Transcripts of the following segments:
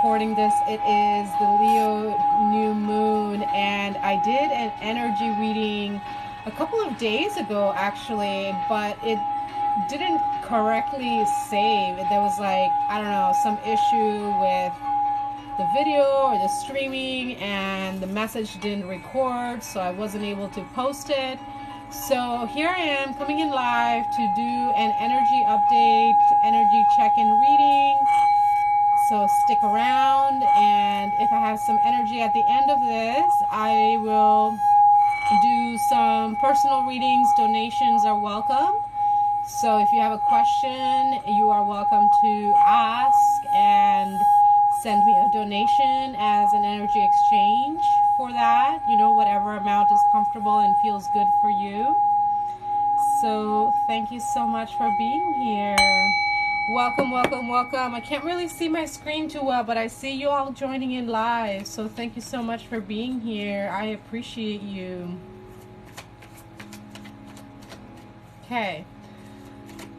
recording this, it is the Leo new moon, and I did an energy reading a couple of days ago actually, but it didn't correctly save. There was like, I don't know, some issue with the video or the streaming, and the message didn't record, so I wasn't able to post it. So here I am coming in live to do an energy update, energy check-in reading. So stick around, and if I have some energy at the end of this, I will do some personal readings. Donations are welcome. So if you have a question, you are welcome to ask and send me a donation as an energy exchange for that. You know, whatever amount is comfortable and feels good for you. So thank you so much for being here. Welcome, welcome, welcome. I can't really see my screen too well, but I see you all joining in live. So thank you so much for being here. I appreciate you. Okay.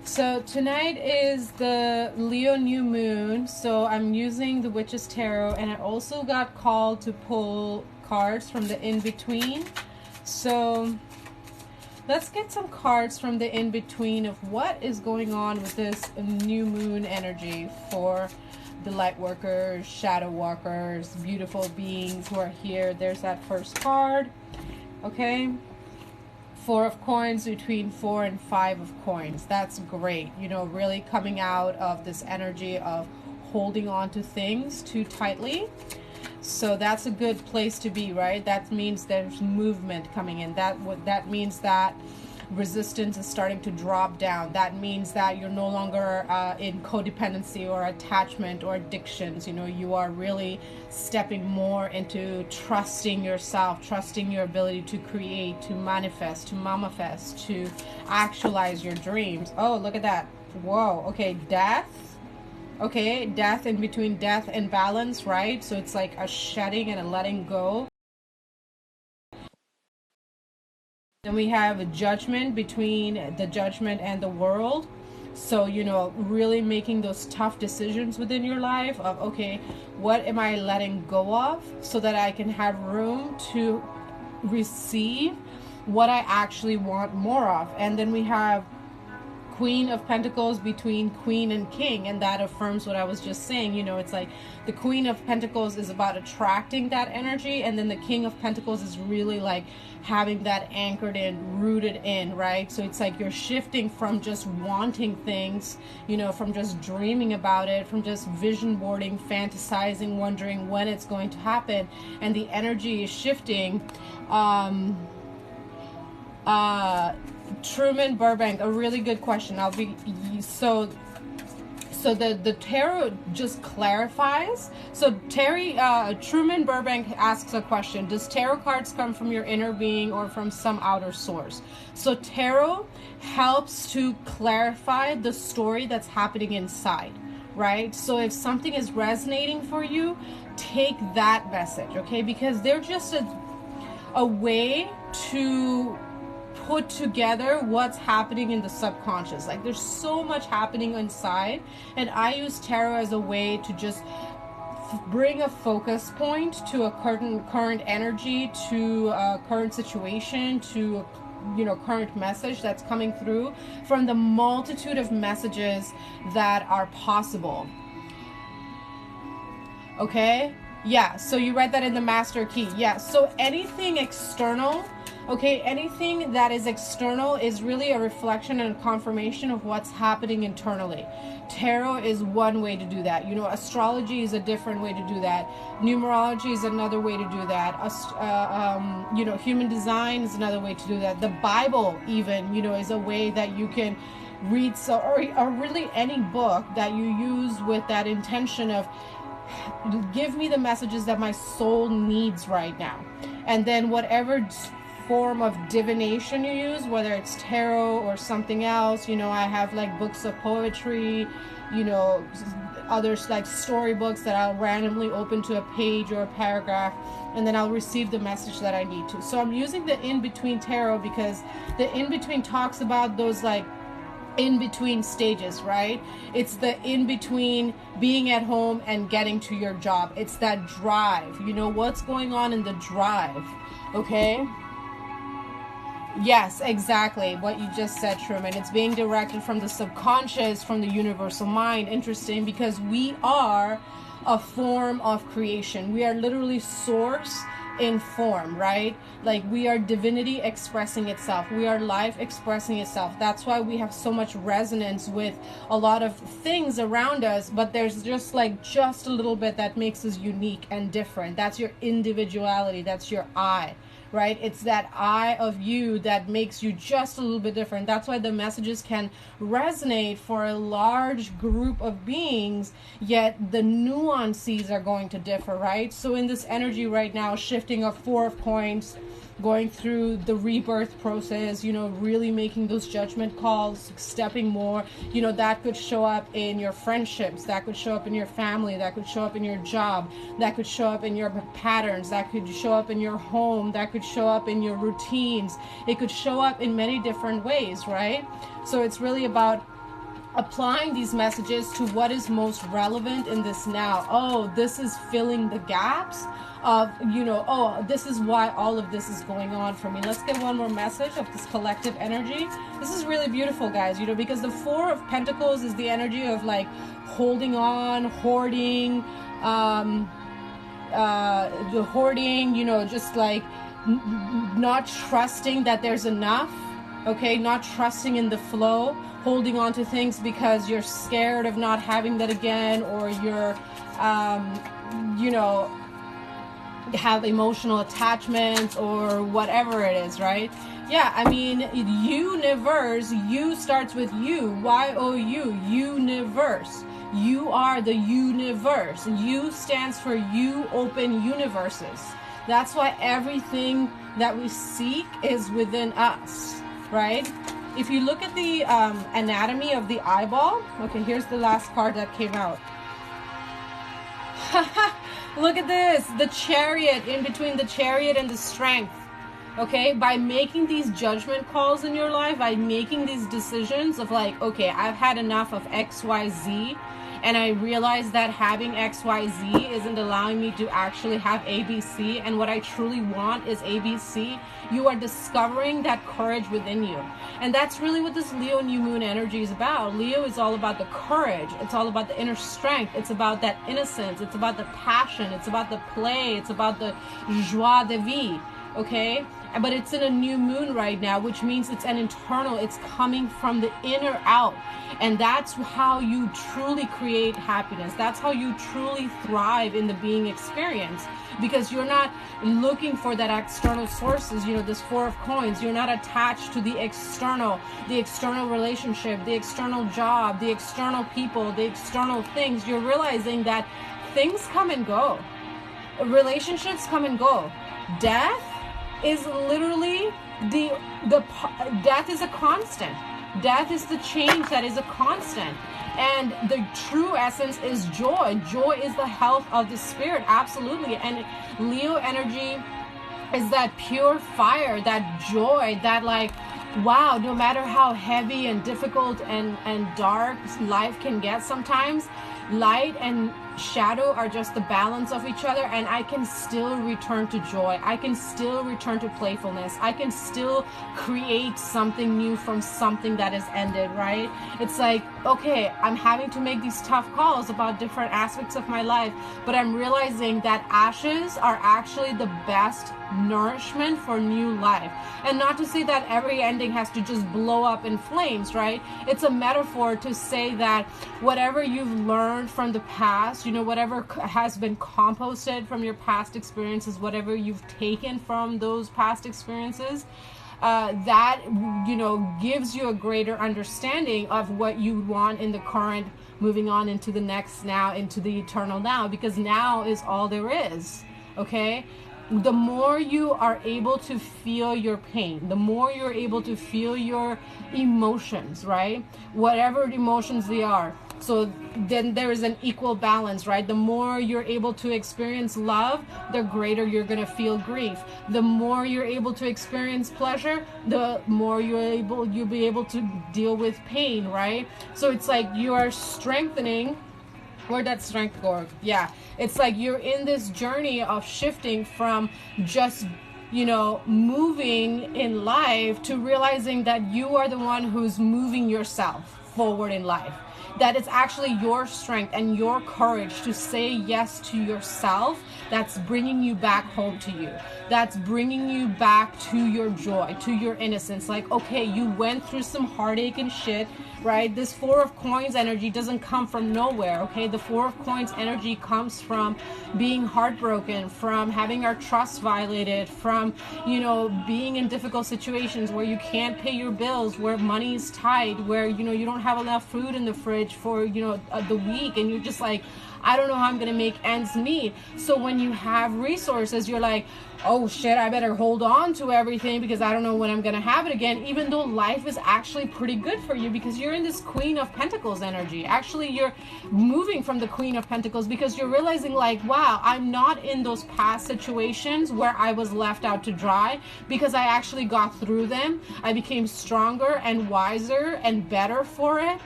So tonight is the Leo new moon. So I'm using the Witch's Tarot, and I also got called to pull cards from the in-between. So let's get some cards from the in-between of what is going on with this new moon energy for the lightworkers, shadow walkers, beautiful beings who are here. There's that first card. Okay. 4 of coins, between 4 and 5 of coins. That's great. You know, really coming out of this energy of holding on to things too tightly. So that's a good place to be, right? That means there's movement coming in. That means that resistance is starting to drop down. That means that you're no longer in codependency or attachment or addictions. You know, you are really stepping more into trusting yourself, trusting your ability to create, to manifest, to manifest, to actualize your dreams. Oh, look at that. Whoa. Okay, death. Okay, death, in between death and balance, right? So it's like a shedding and a letting go. Then we have a judgment, between the judgment and the world. So, you know, really making those tough decisions within your life of, okay, what am I letting go of so that I can have room to receive what I actually want more of. And then we have Queen of Pentacles, between Queen and King, and that affirms what I was just saying. You know, it's like the Queen of Pentacles is about attracting that energy, and then the King of Pentacles is really like having that anchored in, rooted in, right? So it's like you're shifting from just wanting things, you know, from just dreaming about it, from just vision boarding, fantasizing, wondering when it's going to happen, and the energy is shifting. Truman Burbank, a really good question. So the tarot just clarifies. So Truman Burbank asks a question: does tarot cards come from your inner being or from some outer source? So tarot helps to clarify the story that's happening inside, right? So if something is resonating for you, take that message, okay? Because they're just a way to put together what's happening in the subconscious. Like, there's so much happening inside, and I use tarot as a way to just bring a focus point to a current energy, to a current situation, to you know, current message that's coming through from the multitude of messages that are possible. Okay, yeah, so you read that in the Master Key. Yeah, so anything external, okay, anything that is external is really a reflection and a confirmation of what's happening internally. Tarot is one way to do that. You know, astrology is a different way to do that. Numerology is another way to do that. You know, human design is another way to do that. The Bible even, you know, is a way that you can read, so or really any book that you use with that intention of, give me the messages that my soul needs right now. And then whatever form of divination you use, whether it's tarot or something else, you know, I have like books of poetry, you know, others like storybooks that I'll randomly open to a page or a paragraph, and then I'll receive the message that I need to. So I'm using the in-between tarot because the in-between talks about those like in between stages, right? It's the in between being at home and getting to your job. It's that drive. You know, what's going on in the drive, okay? Yes, exactly what you just said, Truman. It's being directed from the subconscious, from the universal mind. Interesting, because we are a form of creation. We are literally source in form, right? Like we are divinity expressing itself. We are life expressing itself. That's why we have so much resonance with a lot of things around us, but there's just a little bit that makes us unique and different. That's your individuality. That's your I. Right? It's that I of you that makes you just a little bit different. That's why the messages can resonate for a large group of beings, yet the nuances are going to differ, right? So in this energy right now, shifting of 4 of coins, going through the rebirth process, you know, really making those judgment calls, stepping more, you know, that could show up in your friendships, that could show up in your family, that could show up in your job, that could show up in your patterns, that could show up in your home, that could show up in your routines. It could show up in many different ways, right? So it's really about applying these messages to what is most relevant in this now. Oh, this is filling the gaps of, you know, oh, this is why all of this is going on for me. Let's get one more message of this collective energy. This is really beautiful, guys, you know, because the 4 of Pentacles is the energy of like holding on, hoarding, the hoarding, you know, just like not trusting that there's enough, okay, not trusting in the flow, holding on to things because you're scared of not having that again, or you're, you know, have emotional attachments or whatever it is, right? Yeah, I mean, universe, you starts with you, Y-O-U, universe. You are the universe. U stands for you open universes. That's why everything that we seek is within us, right? If you look at the anatomy of the eyeball, okay, here's the last card that came out. Look at this, the Chariot, in between the Chariot and the Strength. Okay, by making these judgment calls in your life, by making these decisions of like, okay, I've had enough of XYZ, and I realize that having XYZ isn't allowing me to actually have ABC, and what I truly want is ABC. You are discovering that courage within you. And that's really what this Leo new moon energy is about. Leo is all about the courage. It's all about the inner strength. It's about that innocence. It's about the passion. It's about the play. It's about the joie de vivre. Okay? But it's in a new moon right now, which means it's an internal, it's coming from the inner out. And that's how you truly create happiness. That's how you truly thrive in the being experience. Because you're not looking for that external sources, you know, this 4 of coins. You're not attached to the external relationship, the external job, the external people, the external things. You're realizing that things come and go. Relationships come and go. Death is literally the death is a constant. Death is the change that is a constant. And the true essence is joy. Joy is the health of the spirit, absolutely. And Leo energy is that pure fire, that joy, that like, wow, no matter how heavy and difficult and dark life can get sometimes, light and shadow are just the balance of each other, and I can still return to joy. I can still return to playfulness. I can still create something new from something that has ended, right? It's like, okay, I'm having to make these tough calls about different aspects of my life, but I'm realizing that ashes are actually the best nourishment for new life. And not to say that every ending has to just blow up in flames, right? It's a metaphor to say that whatever you've learned from the past, you know, whatever has been composted from your past experiences, whatever you've taken from those past experiences, that, you know, gives you a greater understanding of what you want in the current, moving on into the next now, into the eternal now, because now is all there is, okay? The more you are able to feel your pain, the more you're able to feel your emotions, right? Whatever emotions they are. So then there is an equal balance, right? The more you're able to experience love, the greater you're going to feel grief. The more you're able to experience pleasure, the more you'll be able to deal with pain, right? So it's like you are strengthening. Where'd that strength go? Yeah, it's like you're in this journey of shifting from just, you know, moving in life to realizing that you are the one who's moving yourself forward in life. That it's actually your strength and your courage to say yes to yourself that's bringing you back home to you. That's bringing you back to your joy, to your innocence. Like, okay, you went through some heartache and shit, right? This Four of Coins energy doesn't come from nowhere, okay? The Four of Coins energy comes from being heartbroken, from having our trust violated, from, you know, being in difficult situations where you can't pay your bills, where money is tight, where, you know, you don't have enough food in the fridge for, you know, the week, and you're just like, I don't know how I'm gonna make ends meet. So when you have resources, you're like, oh shit, I better hold on to everything because I don't know when I'm gonna have it again, even though life is actually pretty good for you because you're in this Queen of Pentacles energy. Actually, you're moving from the Queen of Pentacles because you're realizing like, wow, I'm not in those past situations where I was left out to dry because I actually got through them. I became stronger and wiser and better for it,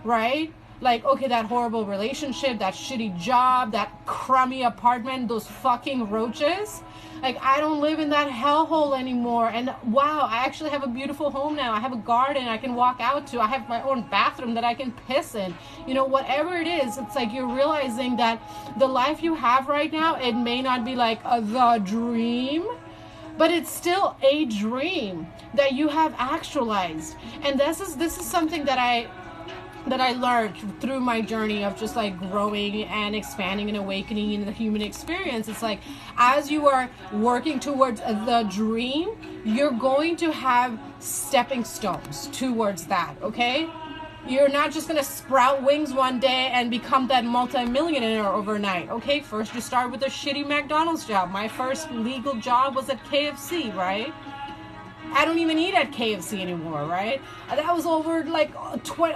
right? Like, okay, that horrible relationship, that shitty job, that crummy apartment, those fucking roaches. Like, I don't live in that hellhole anymore. And wow, I actually have a beautiful home now. I have a garden I can walk out to. I have my own bathroom that I can piss in. You know, whatever it is, it's like you're realizing that the life you have right now, it may not be like the dream, but it's still a dream that you have actualized. And this is something that I learned through my journey of just like growing and expanding and awakening in the human experience. It's like, as you are working towards the dream, you're going to have stepping stones towards that, okay? You're not just gonna sprout wings one day and become that multi-millionaire overnight, okay? First you start with a shitty McDonald's job. My first legal job was at KFC, right? I don't even eat at KFC anymore, right? That was over like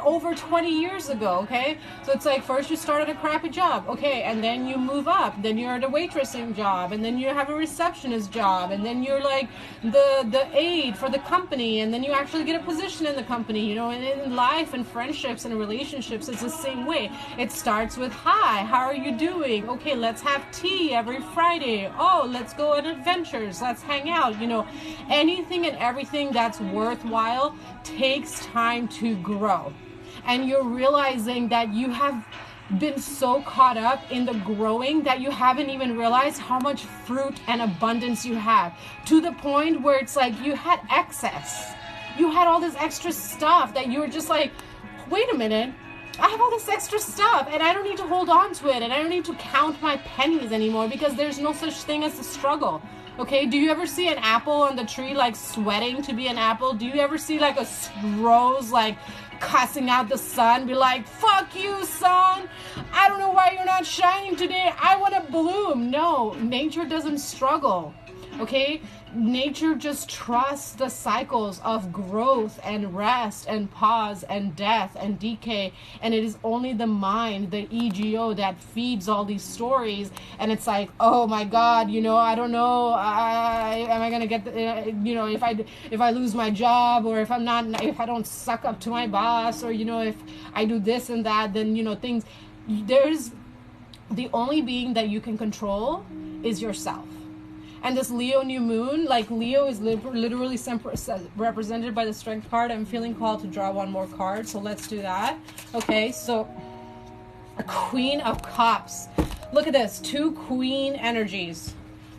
over 20 years ago, okay? So it's like first you start at a crappy job, okay, and then you move up, then you're at a waitressing job, and then you have a receptionist job, and then you're like the aide for the company, and then you actually get a position in the company, you know. And in life and friendships and relationships, it's the same way. It starts with, hi, how are you doing? Okay, let's have tea every Friday. Oh, let's go on adventures, let's hang out, you know. Anything and everything that's worthwhile takes time to grow. And you're realizing that you have been so caught up in the growing that you haven't even realized how much fruit and abundance you have, to the point where it's like you had excess. You had all this extra stuff that you were just like, wait a minute, I have all this extra stuff and I don't need to hold on to it, and I don't need to count my pennies anymore because there's no such thing as a struggle. Okay, do you ever see an apple on the tree like sweating to be an apple? Do you ever see like a rose like cussing out the sun, be like, fuck you, sun, I don't know why you're not shining today, I want to bloom? No, nature doesn't struggle, okay? Nature just trusts the cycles of growth and rest and pause and death and decay, and it is only the mind, the ego, that feeds all these stories. And it's like, oh my god, you know, I don't know, am I gonna get you know, if I lose my job, or if I don't suck up to my boss, or, you know, if I do this and that, then, you know, things, there's the only being that you can control is yourself. And this Leo new moon, like Leo is literally represented by the strength card. I'm feeling called to draw one more card, so let's do that. Okay, so a Queen of Cups. Look at this, two queen energies.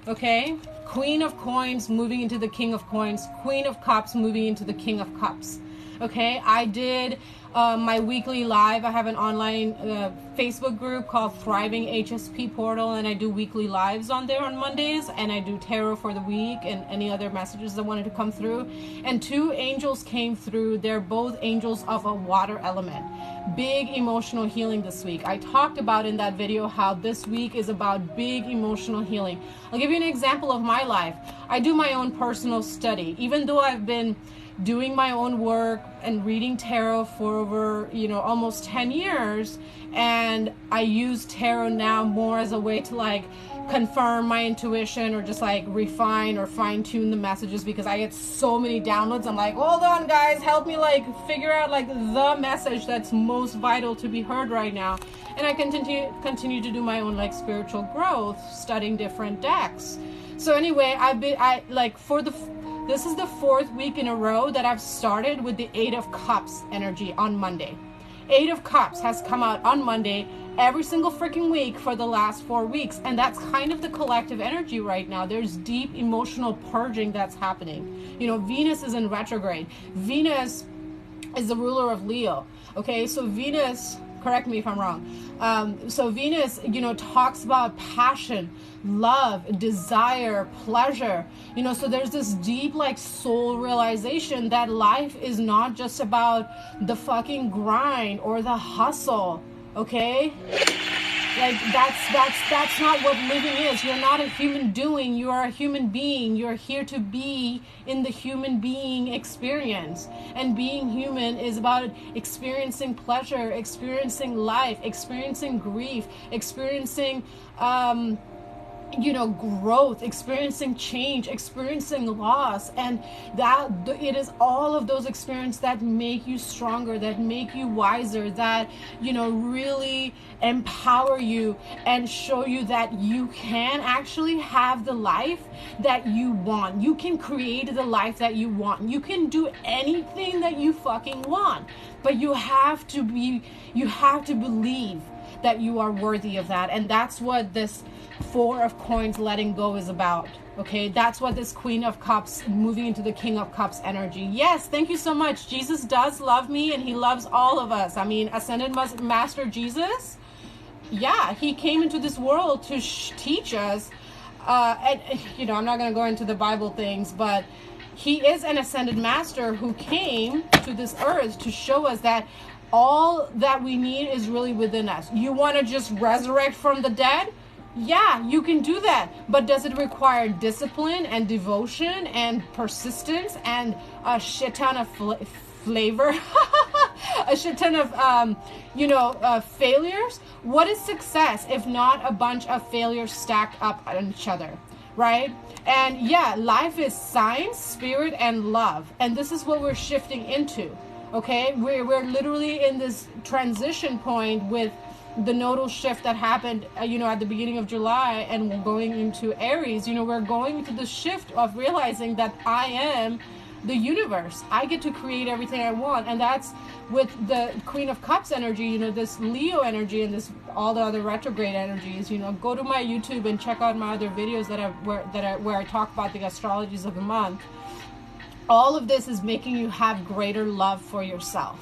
Okay, Queen of Coins moving into the King of Coins, Queen of Cups moving into the King of Cups. Okay, I did my weekly live. I have an online Facebook group called Thriving HSP Portal, and I do weekly lives on there on Mondays, and I do tarot for the week and any other messages that wanted to come through. And two angels came through. They're both angels of a water element. Big emotional healing this week. I talked about in that video how this week is about big emotional healing. I'll give you an example of my life. I do my own personal study. Even though I've been, doing my own work and reading tarot for over, almost 10 years. And I use tarot now more as a way to like confirm my intuition, or just like refine or fine tune the messages, because I get so many downloads. I'm like, hold on guys, help me like figure out like the message that's most vital to be heard right now. And I continue to do my own like spiritual growth, studying different decks. So anyway, this is the 4th week in a row that I've started with the 8 of Cups energy on Monday. 8 of Cups has come out on Monday every single freaking week for the last 4 weeks. And that's kind of the collective energy right now. There's deep emotional purging that's happening. Venus is in retrograde. Venus is the ruler of Leo. Okay, so Venus, correct me if I'm wrong. So Venus, talks about passion, love, desire, pleasure. So there's this deep like soul realization that life is not just about the fucking grind or the hustle. Okay, like that's not what living is. You're not a human doing, you are a human being. You're here to be in the human being experience, and being human is about experiencing pleasure, experiencing life, experiencing grief, experiencing growth, experiencing change, experiencing loss. And that it is all of those experiences that make you stronger, that make you wiser, that really empower you and show you that you can actually have the life that you want. You can create the life that you want. You can do anything that you fucking want, but you have to believe that you are worthy of that. And that's what this 4 of Coins letting go is about. Okay, that's what this Queen of Cups moving into the King of Cups energy. Yes, thank you so much. Jesus does love me, and he loves all of us. I mean, Ascended Master Jesus, yeah, he came into this world to teach us. And I'm not going to go into the Bible things, but he is an Ascended Master who came to this earth to show us that all that we need is really within us. You want to just resurrect from the dead? Yeah, you can do that. But does it require discipline and devotion and persistence and a shit ton of flavor? A shit ton of, failures? What is success if not a bunch of failures stacked up on each other, right? And yeah, life is science, spirit, and love. And this is what we're shifting into. Okay, we're literally in this transition point with the nodal shift that happened, at the beginning of July, and we're going into Aries. We're going into the shift of realizing that I am the universe. I get to create everything I want, and that's with the Queen of Cups energy. This Leo energy and this all the other retrograde energies. Go to my YouTube and check out my other videos where I talk about the astrologies of the month. All of this is making you have greater love for yourself,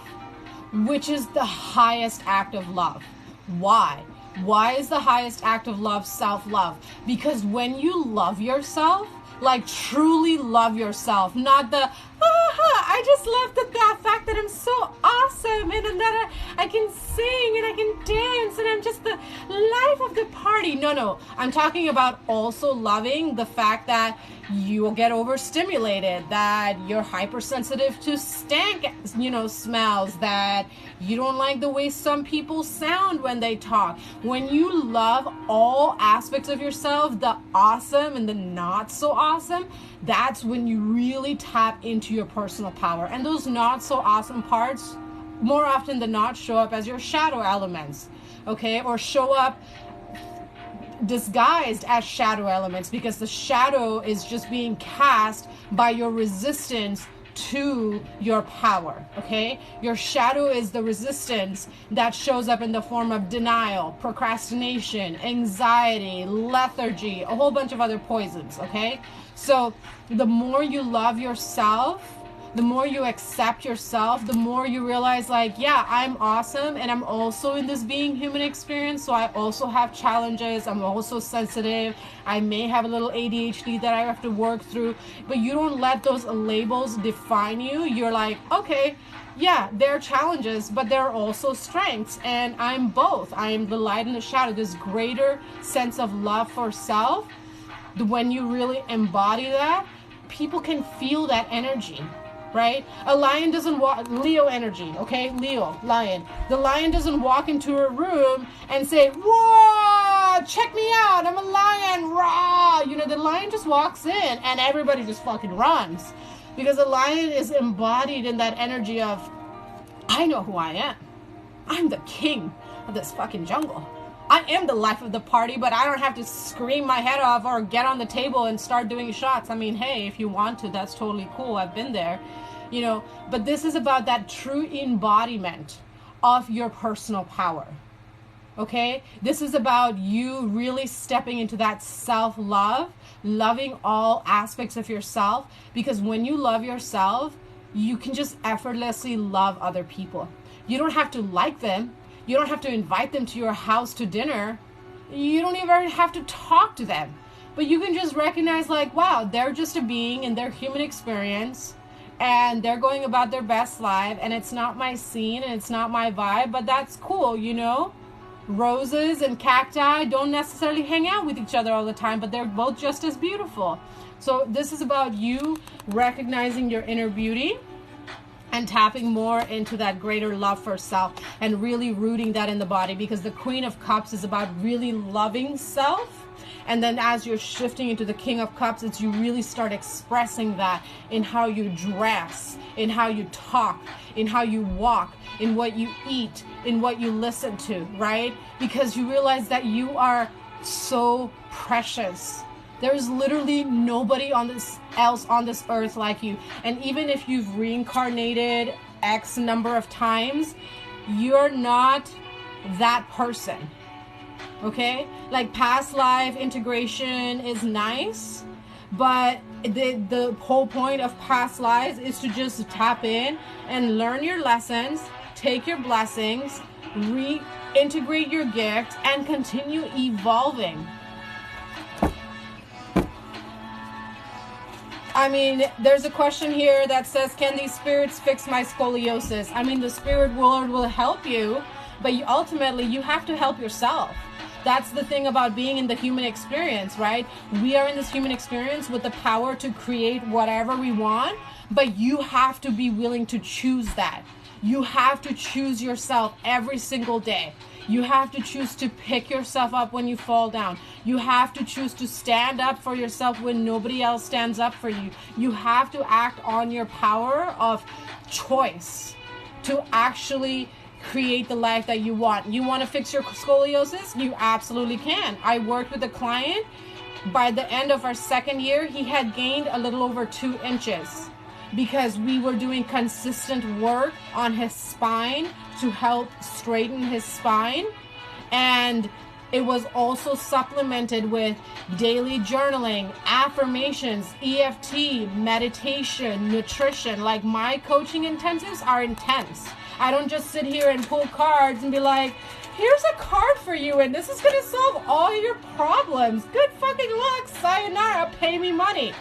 which is the highest act of love. Why? Why is the highest act of love self-love? Because when you love yourself, like truly love yourself, not the I just love the fact that I'm so awesome and that I can sing and I can dance and I'm just the life of the party. No, I'm talking about also loving the fact that you will get overstimulated, that you're hypersensitive to stank, smells, that you don't like the way some people sound when they talk. When you love all aspects of yourself, the awesome and the not so awesome, that's when you really tap into your personal power. And those not so awesome parts, more often than not, show up as your shadow elements, okay? Or show up disguised as shadow elements, because the shadow is just being cast by your resistance to your power, okay? Your shadow is the resistance that shows up in the form of denial, procrastination, anxiety, lethargy, a whole bunch of other poisons, okay? So the more you love yourself, the more you accept yourself, the more you realize, like, yeah, I'm awesome, and I'm also in this being human experience, so I also have challenges, I'm also sensitive, I may have a little ADHD that I have to work through, but you don't let those labels define you. You're like, okay, yeah, there are challenges, but there are also strengths, and I'm both. I am the light and the shadow, this greater sense of love for self. When you really embody that, people can feel that energy, right? A lion doesn't walk, Leo energy, okay? Leo, lion. The lion doesn't walk into a room and say, whoa, check me out, I'm a lion, rah. You know, the lion just walks in and everybody just fucking runs. Because the lion is embodied in that energy of, I know who I am. I'm the king of this fucking jungle. I am the life of the party, but I don't have to scream my head off or get on the table and start doing shots. I mean, hey, if you want to, that's totally cool. I've been there, you know, but this is about that true embodiment of your personal power. Okay? This is about you really stepping into that self-love, loving all aspects of yourself, because when you love yourself, you can just effortlessly love other people. You don't have to like them. You don't have to invite them to your house to dinner. You don't even have to talk to them. But you can just recognize like, wow, they're just a being in their human experience and they're going about their best life and it's not my scene and it's not my vibe, but that's cool, you know? Roses and cacti don't necessarily hang out with each other all the time, but they're both just as beautiful. So this is about you recognizing your inner beauty and tapping more into that greater love for self and really rooting that in the body, because the Queen of Cups is about really loving self. And then as you're shifting into the King of Cups, it's you really start expressing that in how you dress, in how you talk, in how you walk, in what you eat, in what you listen to, right? Because you realize that you are so precious. There's literally nobody else on this earth like you. And even if you've reincarnated X number of times, you're not that person. Okay? Like past life integration is nice, but the whole point of past lives is to just tap in and learn your lessons, take your blessings, reintegrate your gift, and continue evolving. I mean, there's a question here that says, can these spirits fix my scoliosis? I mean, the spirit world will help you, but ultimately you have to help yourself. That's the thing about being in the human experience, right? We are in this human experience with the power to create whatever we want, but you have to be willing to choose that. You have to choose yourself every single day. You have to choose to pick yourself up when you fall down. You have to choose to stand up for yourself when nobody else stands up for you. You have to act on your power of choice to actually create the life that you want. You want to fix your scoliosis? You absolutely can. I worked with a client. By the end of our second year, he had gained a little over 2 inches because we were doing consistent work on his spine to help straighten his spine. And it was also supplemented with daily journaling, affirmations, EFT, meditation, nutrition. Like my coaching intensives are intense. I don't just sit here and pull cards and be like, here's a card for you and this is gonna solve all your problems. Good fucking luck, sayonara, pay me money.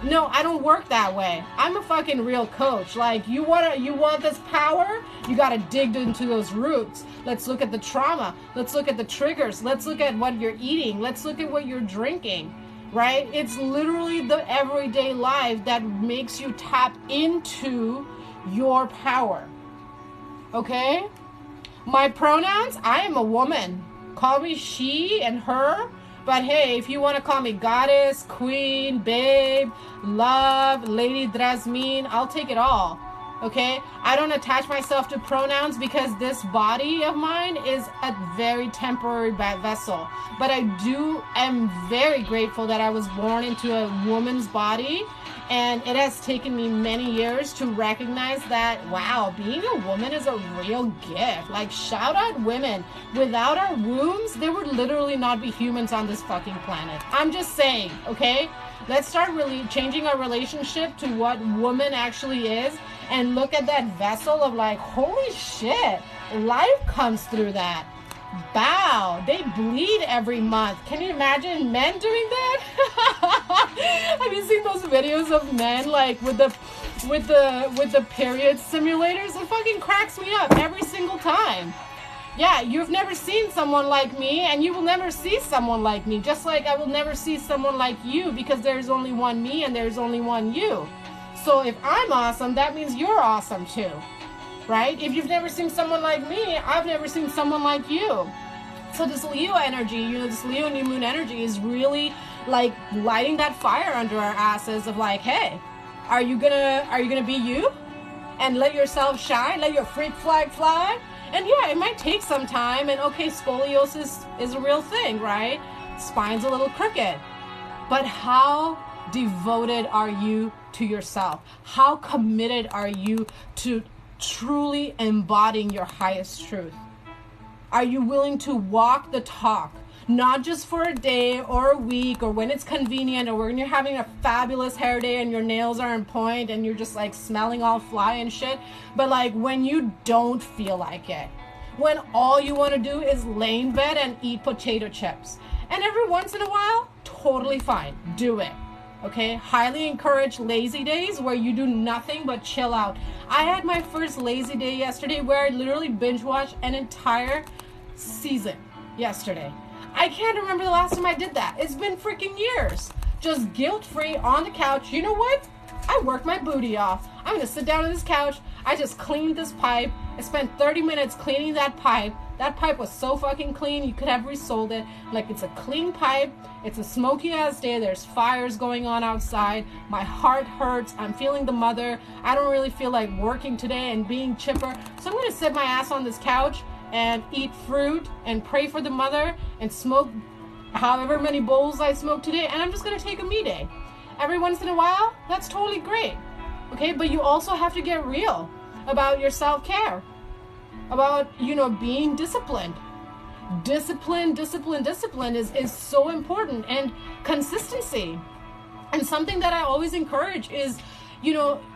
No, I don't work that way. I'm a fucking real coach. Like, you want this power? You gotta dig into those roots. Let's look at the trauma. Let's look at the triggers. Let's look at what you're eating. Let's look at what you're drinking, right? It's literally the everyday life that makes you tap into your power, okay? My pronouns, I am a woman. Call me she and her. But hey, if you want to call me goddess, queen, babe, love, lady Drasmin, I'll take it all, okay? I don't attach myself to pronouns because this body of mine is a very temporary vessel. But I am very grateful that I was born into a woman's body, and it has taken me many years to recognize that, wow, being a woman is a real gift. Like, shout out women. Without our wombs, there would literally not be humans on this fucking planet. I'm just saying, okay? Let's start really changing our relationship to what woman actually is and look at that vessel of like, holy shit, life comes through that. Bow, they bleed every month. Can you imagine men doing that? Have you seen those videos of men like with the period simulators? It fucking cracks me up every single time. Yeah, you've never seen someone like me, and you will never see someone like me, just like I will never see someone like you, because there's only one me and there's only one you. So if I'm awesome, that means you're awesome too, right? If you've never seen someone like me, I've never seen someone like you. So this Leo energy, this Leo new moon energy is really like lighting that fire under our asses of like, hey, are you gonna be you and let yourself shine, let your freak flag fly? And yeah, it might take some time, and okay, scoliosis is a real thing, right? Spine's a little crooked. But how devoted are you to yourself? How committed are you to truly embodying your highest truth? Are you willing to walk the talk? Not just for a day or a week or when it's convenient or when you're having a fabulous hair day and your nails are on point and you're just like smelling all fly and shit, but like when you don't feel like it, when all you want to do is lay in bed and eat potato chips. And every once in a while, totally fine, do it. Okay, highly encourage lazy days where you do nothing but chill out. I had my first lazy day yesterday where I literally binge watched an entire season yesterday. I can't remember the last time I did that. It's been freaking years. Just guilt-free on the couch. You know what? I worked my booty off. I'm gonna sit down on this couch. I just cleaned this pipe. I spent 30 minutes cleaning that pipe. That pipe was so fucking clean, you could have resold it. Like, it's a clean pipe. It's a smoky ass day. There's fires going on outside. My heart hurts. I'm feeling the mother. I don't really feel like working today and being chipper. So I'm gonna sit my ass on this couch and eat fruit and pray for the mother and smoke however many bowls I smoke today, and I'm just gonna take a me day. Every once in a while, that's totally great. Okay, but you also have to get real about your self-care, about, being disciplined. Discipline is so important, and consistency. And something that I always encourage is,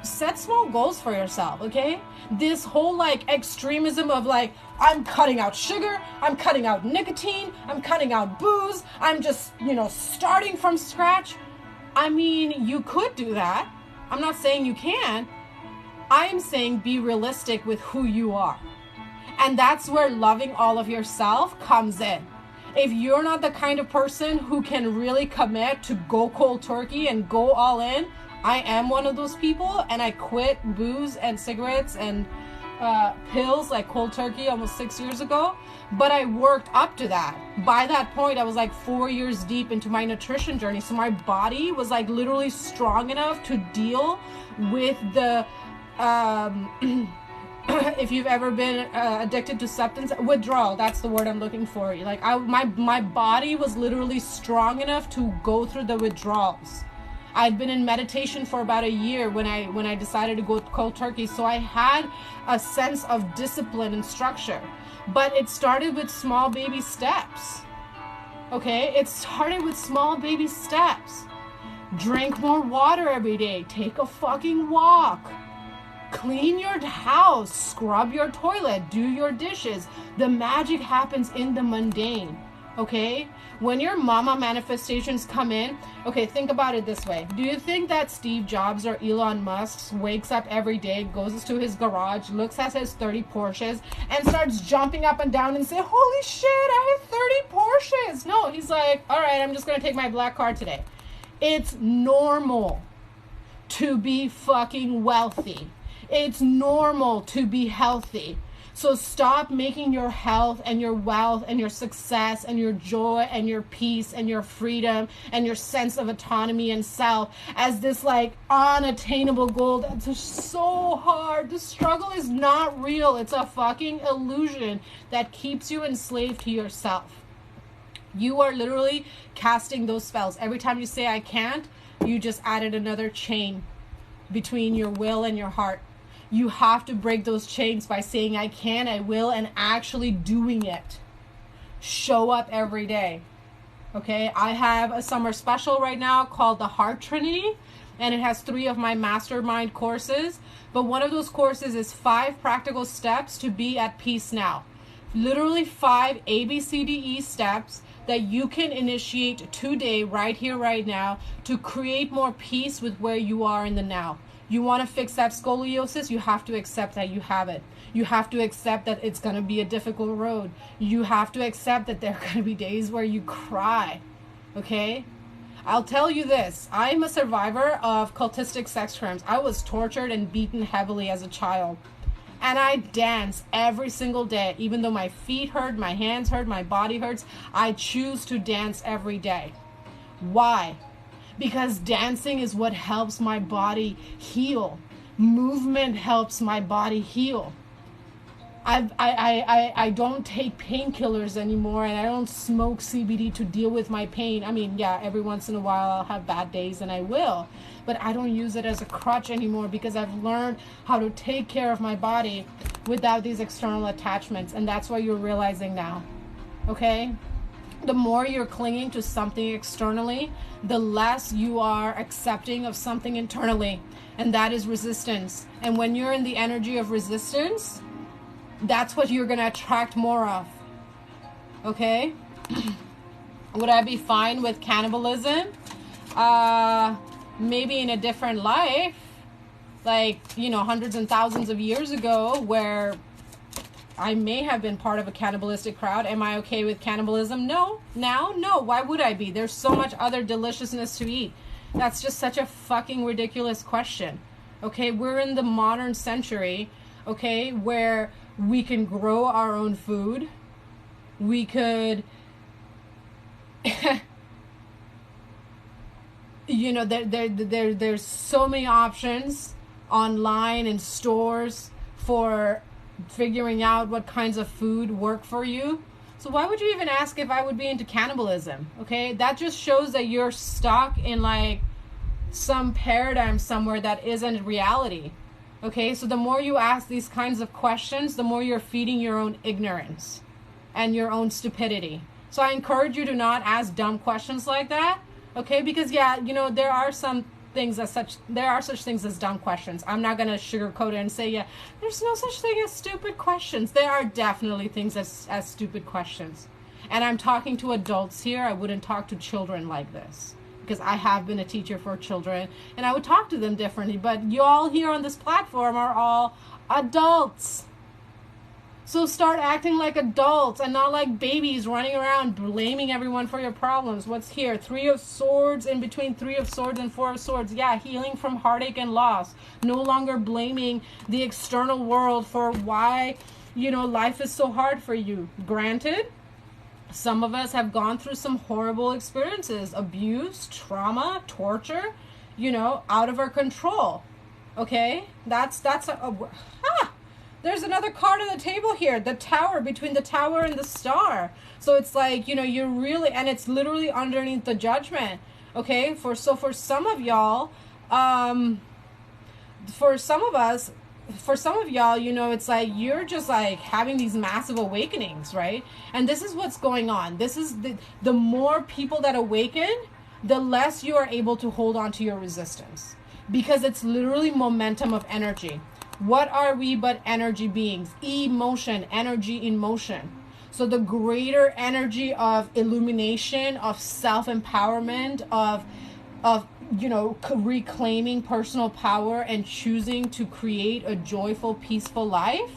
set small goals for yourself, okay? This whole like extremism of like, I'm cutting out sugar, I'm cutting out nicotine, I'm cutting out booze, I'm just, starting from scratch. I mean, you could do that. I'm not saying you can. I am saying be realistic with who you are. And that's where loving all of yourself comes in. If you're not the kind of person who can really commit to go cold turkey and go all in, I am one of those people, and I quit booze and cigarettes and pills like cold turkey almost 6 years ago, but I worked up to that. By that point, I was like 4 years deep into my nutrition journey, so my body was like literally strong enough to deal with the if you've ever been addicted to substance withdrawal, that's the word I'm looking for. Like my body was literally strong enough to go through the withdrawals. I'd been in meditation for about a year when I decided to go cold turkey, so I had a sense of discipline and structure. But it started with small baby steps. Okay, it started with small baby steps. Drink more water every day. Take a fucking walk. Clean your house, scrub your toilet, do your dishes. The magic happens in the mundane, okay? When your mama manifestations come in, okay, think about it this way. Do you think that Steve Jobs or Elon Musk wakes up every day, goes to his garage, looks at his 30 Porsches, and starts jumping up and down and say, holy shit, I have 30 Porsches? No, he's like, all right, I'm just gonna take my black car today. It's normal to be fucking wealthy. It's normal to be healthy. So stop making your health and your wealth and your success and your joy and your peace and your freedom and your sense of autonomy and self as this like unattainable goal that's just so hard. The struggle is not real. It's a fucking illusion that keeps you enslaved to yourself. You are literally casting those spells. Every time you say I can't, you just added another chain between your will and your heart. You have to break those chains by saying I can, I will, and actually doing it. Show up every day. Okay, I have a summer special right now called the Heart Trinity, and it has 3 of my mastermind courses. But one of those courses is 5 practical steps to be at peace now. Literally 5 ABCDE steps that you can initiate today, right here, right now, to create more peace with where you are in the now. You want to fix that scoliosis, you have to accept that you have it. You have to accept that it's going to be a difficult road. You have to accept that there are going to be days where you cry, okay? I'll tell you this. I'm a survivor of cultistic sex crimes. I was tortured and beaten heavily as a child. And I dance every single day. Even though my feet hurt, my hands hurt, my body hurts, I choose to dance every day. Why? Because dancing is what helps my body heal. Movement helps my body heal. I don't take painkillers anymore, and I don't smoke CBD to deal with my pain. I mean, yeah, every once in a while I'll have bad days, and I will. But I don't use it as a crutch anymore because I've learned how to take care of my body without these external attachments. And that's what you're realizing now. Okay? The more you're clinging to something externally, the less you are accepting of something internally. And that is resistance. And when you're in the energy of resistance, that's what you're going to attract more of. Okay? Would I be fine with cannibalism? Maybe in a different life, like, you know, hundreds and thousands of years ago, where I may have been part of a cannibalistic crowd. Am I okay with cannibalism? No. Now? No. Why would I be? There's so much other deliciousness to eat. That's just such a fucking ridiculous question. Okay? We're in the modern century, okay, where we can grow our own food. We could... you know, there's so many options online and stores for figuring out what kinds of food work for you. So why would you even ask if I would be into cannibalism? Okay, that just shows that you're stuck in like some paradigm somewhere that isn't reality. Okay, so the more you ask these kinds of questions, the more you're feeding your own ignorance and your own stupidity. So I encourage you to not ask dumb questions like that. Okay, because yeah, you know, there are such things as dumb questions. I'm not going to sugarcoat it and say, yeah, there's no such thing as stupid questions. There are definitely things as stupid questions. And I'm talking to adults here. I wouldn't talk to children like this, because I have been a teacher for children and I would talk to them differently. But you all here on this platform are all adults. So start acting like adults and not like babies running around blaming everyone for your problems. What's here? 3 of Swords, in between 3 of Swords and 4 of Swords. Yeah, healing from heartache and loss. No longer blaming the external world for why, you know, life is so hard for you. Granted, some of us have gone through some horrible experiences. Abuse, trauma, torture, you know, out of our control. Okay? There's another card on the table here. The Tower, between the Tower and the Star. So it's like, you know, you're really, and it's literally underneath the Judgment. Okay? For some of y'all, for some of y'all, you know, it's like you're just like having these massive awakenings, right? And this is what's going on. This is the more people that awaken, the less you are able to hold on to your resistance, because it's literally momentum of energy. What are we but energy beings? Emotion, energy in motion. So the greater energy of illumination, of self-empowerment, of you know, reclaiming personal power and choosing to create a joyful, peaceful life,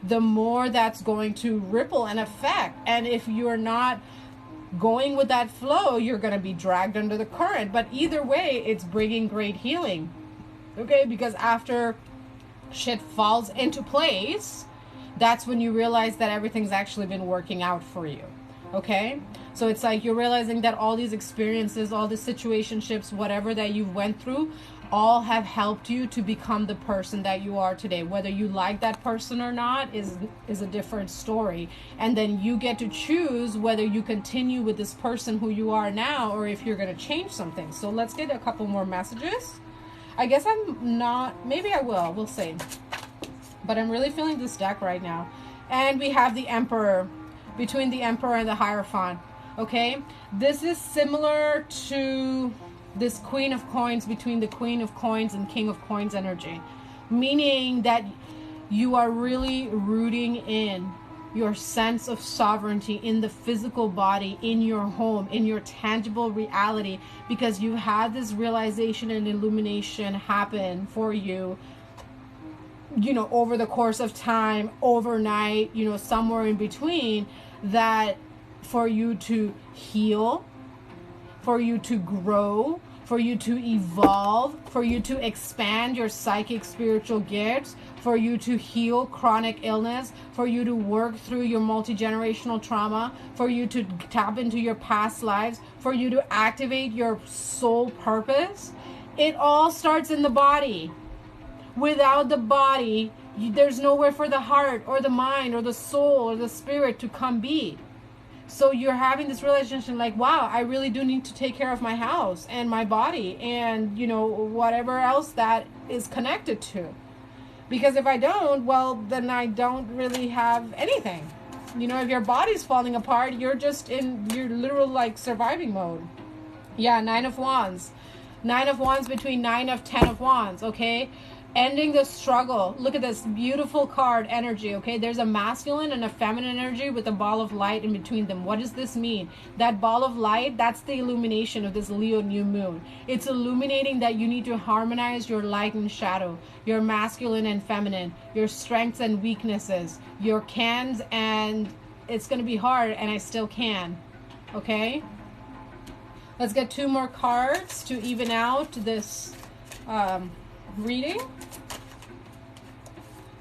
the more that's going to ripple and affect. And if you're not going with that flow, you're going to be dragged under the current. But either way, it's bringing great healing. Okay, because after shit falls into place, that's when you realize that everything's actually been working out for you. Okay, so it's like you're realizing that all these experiences, all the situationships, whatever that you went through, all have helped you to become the person that you are today. Whether you like that person or not is a different story. And then you get to choose whether you continue with this person who you are now, or if you're going to change something. So let's get a couple more messages. I guess I'm not, maybe I will, we'll see. But I'm really feeling this deck right now. And we have the Emperor, between the Emperor and the Hierophant. Okay, this is similar to this Queen of Coins, between the Queen of Coins and King of Coins energy, meaning that you are really rooting in your sense of sovereignty in the physical body, in your home, in your tangible reality, because you had this realization and illumination happen for you, you know, over the course of time, overnight, you know, somewhere in between, that for you to heal, for you to grow, for you to evolve, for you to expand your psychic spiritual gifts, for you to heal chronic illness, for you to work through your multi-generational trauma, for you to tap into your past lives, for you to activate your soul purpose. It all starts in the body. Without the body, there's nowhere for the heart or the mind or the soul or the spirit to come be. So you're having this relationship like, wow, I really do need to take care of my house and my body and, you know, whatever else that is connected to. Because if I don't, well, then I don't really have anything. You know, if your body's falling apart, you're just in your literal like surviving mode. Yeah, 9 of Wands. 9 of Wands between 9 of 10 of Wands, okay? Ending the struggle. Look at this beautiful card energy, okay? There's a masculine and a feminine energy with a ball of light in between them. What does this mean? That ball of light, that's the illumination of this Leo new moon. It's illuminating that you need to harmonize your light and shadow, your masculine and feminine, your strengths and weaknesses, your cans, and it's going to be hard, and I still can, okay? Let's get 2 more cards to even out this reading.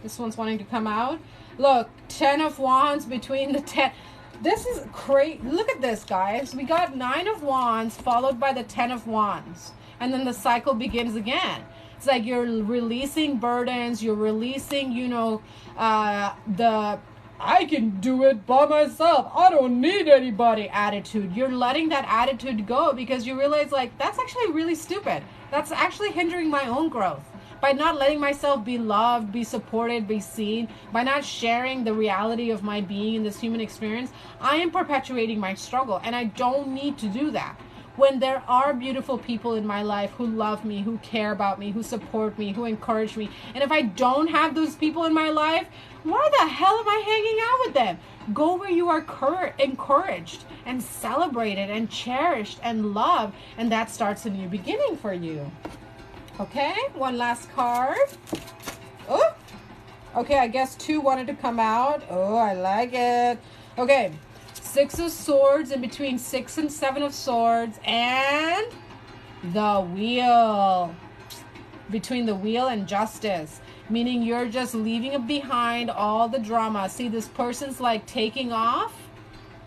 This one's wanting to come out. Look, 10 of Wands between the 10. This is crazy. Look at this, guys. We got 9 of Wands followed by the 10 of Wands. And then the cycle begins again. It's like you're releasing burdens. You're releasing, you know, the I can do it by myself. I don't need anybody attitude. You're letting that attitude go because you realize like that's actually really stupid. That's actually hindering my own growth. By not letting myself be loved, be supported, be seen, by not sharing the reality of my being in this human experience, I am perpetuating my struggle, and I don't need to do that. When there are beautiful people in my life who love me, who care about me, who support me, who encourage me, and if I don't have those people in my life, why the hell am I hanging out with them? Go where you are encouraged and celebrated and cherished and loved, and that starts a new beginning for you. Okay, one last card. Oh, okay, I guess 2 wanted to come out. Oh, I like it. Okay, 6 of Swords in between 6 and 7 of Swords, and the Wheel. Between the Wheel and Justice, meaning you're just leaving behind all the drama. See, this person's like taking off.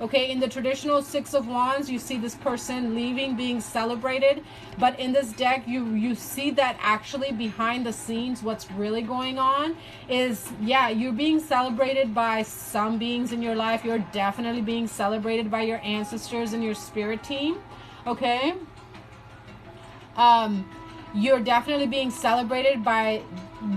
Okay, in the traditional 6 of Wands, you see this person leaving, being celebrated. But in this deck, you see that actually behind the scenes, what's really going on is, yeah, you're being celebrated by some beings in your life. You're definitely being celebrated by your ancestors and your spirit team. Okay? You're definitely being celebrated by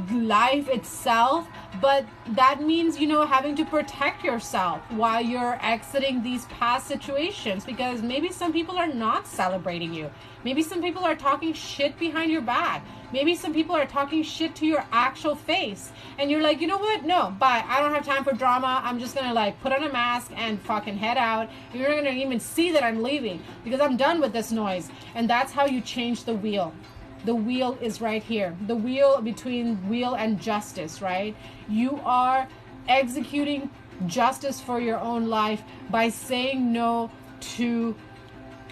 life itself. But that means, you know, having to protect yourself while you're exiting these past situations, because maybe some people are not celebrating you. Maybe some people are talking shit behind your back. Maybe some people are talking shit to your actual face. And you're like, you know what? No, bye. I don't have time for drama. I'm just going to like put on a mask and fucking head out. You're not going to even see that I'm leaving because I'm done with this noise. And that's how you change the wheel. The wheel is right here. The wheel between Wheel and Justice, right? You are executing justice for your own life by saying no to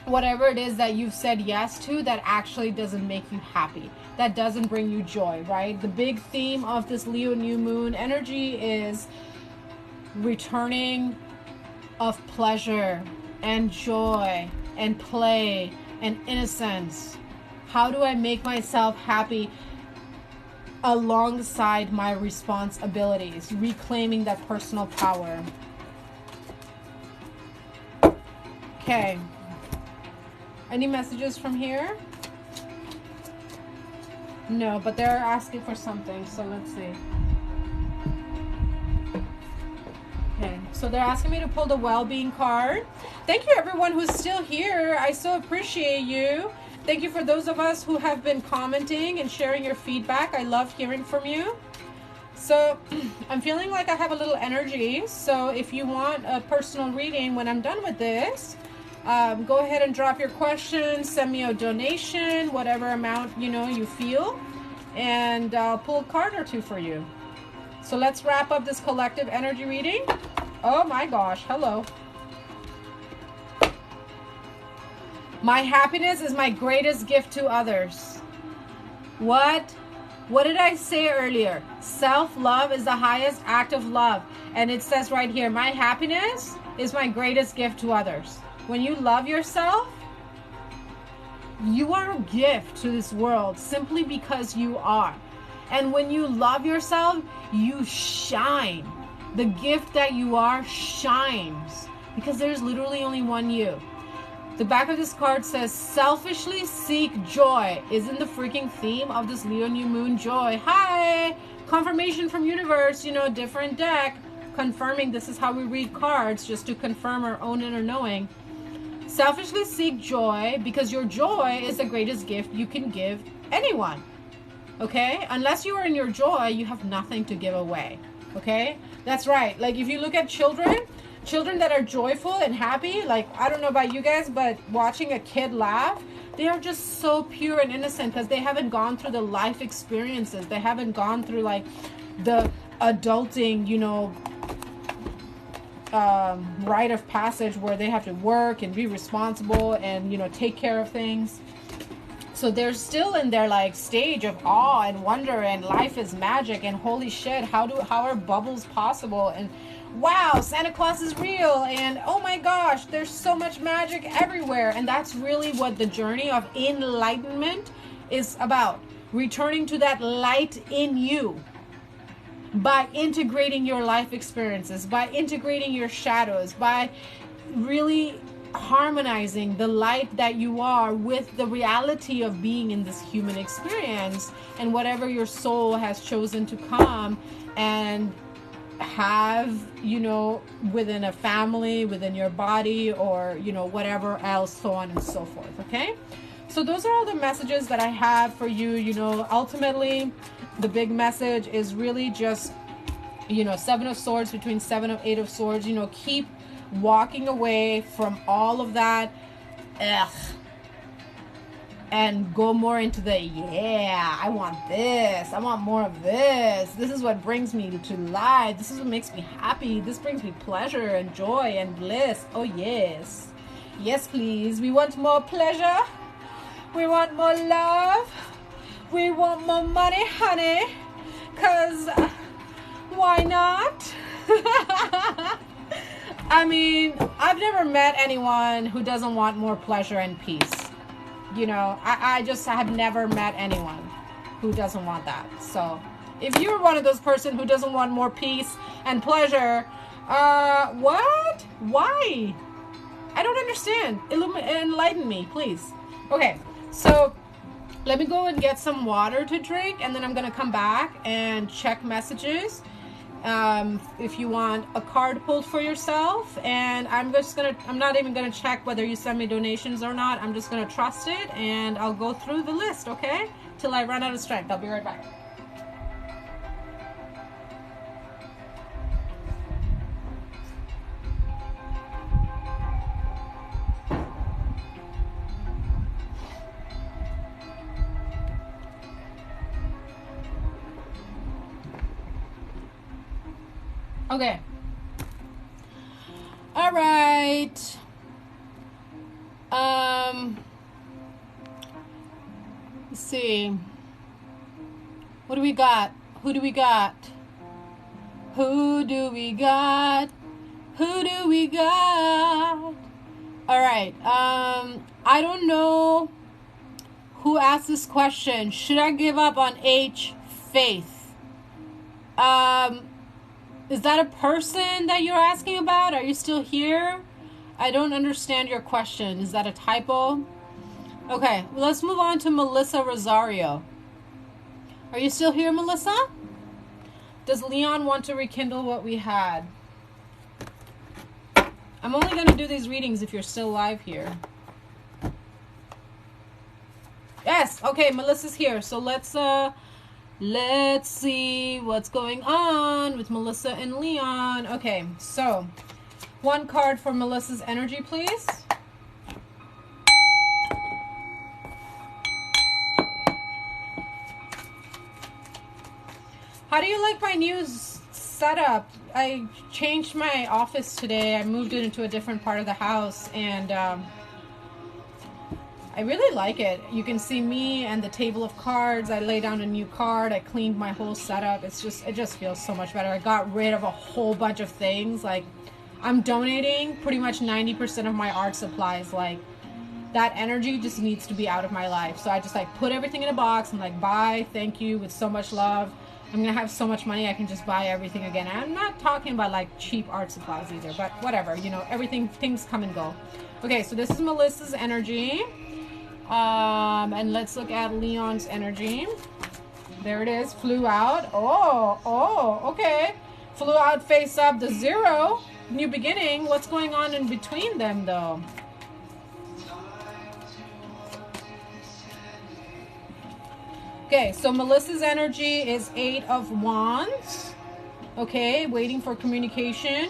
whatever it is that you've said yes to that actually doesn't make you happy, that doesn't bring you joy, right? The big theme of this Leo new moon energy is returning of pleasure and joy and play and innocence. How do I make myself happy alongside my responsibilities? Reclaiming that personal power. Okay. Any messages from here? No, but they're asking for something, so let's see. Okay, so they're asking me to pull the well-being card. Thank you everyone who's still here. I so appreciate you. Thank you for those of us who have been commenting and sharing your feedback. I love hearing from you. So I'm feeling like I have a little energy. So if you want a personal reading when I'm done with this, go ahead and drop your questions, send me a donation, whatever amount you know you feel, and I'll pull a card or 2 for you. So let's wrap up this collective energy reading. Oh my gosh, hello. My happiness is my greatest gift to others. What did I say earlier? Self-love is the highest act of love. And it says right here, my happiness is my greatest gift to others. When you love yourself, you are a gift to this world simply because you are. And when you love yourself, you shine. The gift that you are shines because there's literally only one you. The back of this card says, selfishly seek joy. Isn't the freaking theme of this Leo new moon joy? Hi! Confirmation from universe, you know, different deck. Confirming this is how we read cards, just to confirm our own inner knowing. Selfishly seek joy because your joy is the greatest gift you can give anyone. Okay? Unless you are in your joy, you have nothing to give away. Okay? That's right. Like if you look at children that are joyful and happy, like I don't know about you guys, but watching a kid laugh, they are just so pure and innocent because they haven't gone through the life experiences. They haven't gone through like the adulting, you know, rite of passage where they have to work and be responsible and, you know, take care of things. So they're still in their like stage of awe and wonder and life is magic and holy shit, how are bubbles possible, and wow, Santa Claus is real, and oh my gosh, there's so much magic everywhere. And that's really what the journey of enlightenment is about. Returning to that light in you by integrating your life experiences, by integrating your shadows, by really harmonizing the light that you are with the reality of being in this human experience and whatever your soul has chosen to come and have, you know, within a family, within your body, or, you know, whatever else, so on and so forth. Okay, so those are all the messages that I have for you. You know, ultimately the big message is really just, you know, Seven of Swords between Seven of Eight of Swords. You know, keep walking away from all of that and go more into the, yeah, I want this, I want more of this is what brings me to life, this is what makes me happy, this brings me pleasure and joy and bliss. Oh yes, yes please, we want more pleasure, we want more love, we want more money, honey, cause why not? I mean, I've never met anyone who doesn't want more pleasure and peace. You know, I have never met anyone who doesn't want that. So if you're one of those person who doesn't want more peace and pleasure, what? Why? I don't understand. Enlighten me, please. Okay, so let me go and get some water to drink, and then I'm gonna come back and check messages. If you want a card pulled for yourself, and I'm not even gonna check whether you send me donations or not. I'm just gonna trust it, and I'll go through the list, okay, till I run out of strength. I'll be right back. Okay. All right. Let's see. What do we got? Who do we got? Who do we got? Who do we got? All right. I don't know who asked this question. Should I give up on H, faith? Is that a person that you're asking about? Are you still here? I don't understand your question. Is that a typo? Okay, well, let's move on to Melissa Rosario. Are you still here, Melissa? Does Leon want to rekindle what we had? I'm only going to do these readings if you're still live here. Yes, okay, Melissa's here. So let's see what's going on with Melissa and Leon. Okay, so one card for Melissa's energy, please. How do you like my new setup? I changed my office today. I moved it into a different part of the house, and I really like it. You can see me and the table of cards. I lay down a new card. I cleaned my whole setup. It just feels so much better. I got rid of a whole bunch of things. Like, I'm donating pretty much 90% of my art supplies. Like, that energy just needs to be out of my life. So I just like put everything in a box. I'm like, bye, thank you, with so much love. I'm gonna have so much money I can just buy everything again. I'm not talking about like cheap art supplies either, but whatever, you know, things come and go. Okay, so this is Melissa's energy. And let's look at Leon's energy. There it is, flew out. Oh, okay. Flew out face up, the 0, new beginning. What's going on in between them though? Okay, so Melissa's energy is 8 of Wands. Okay, waiting for communication.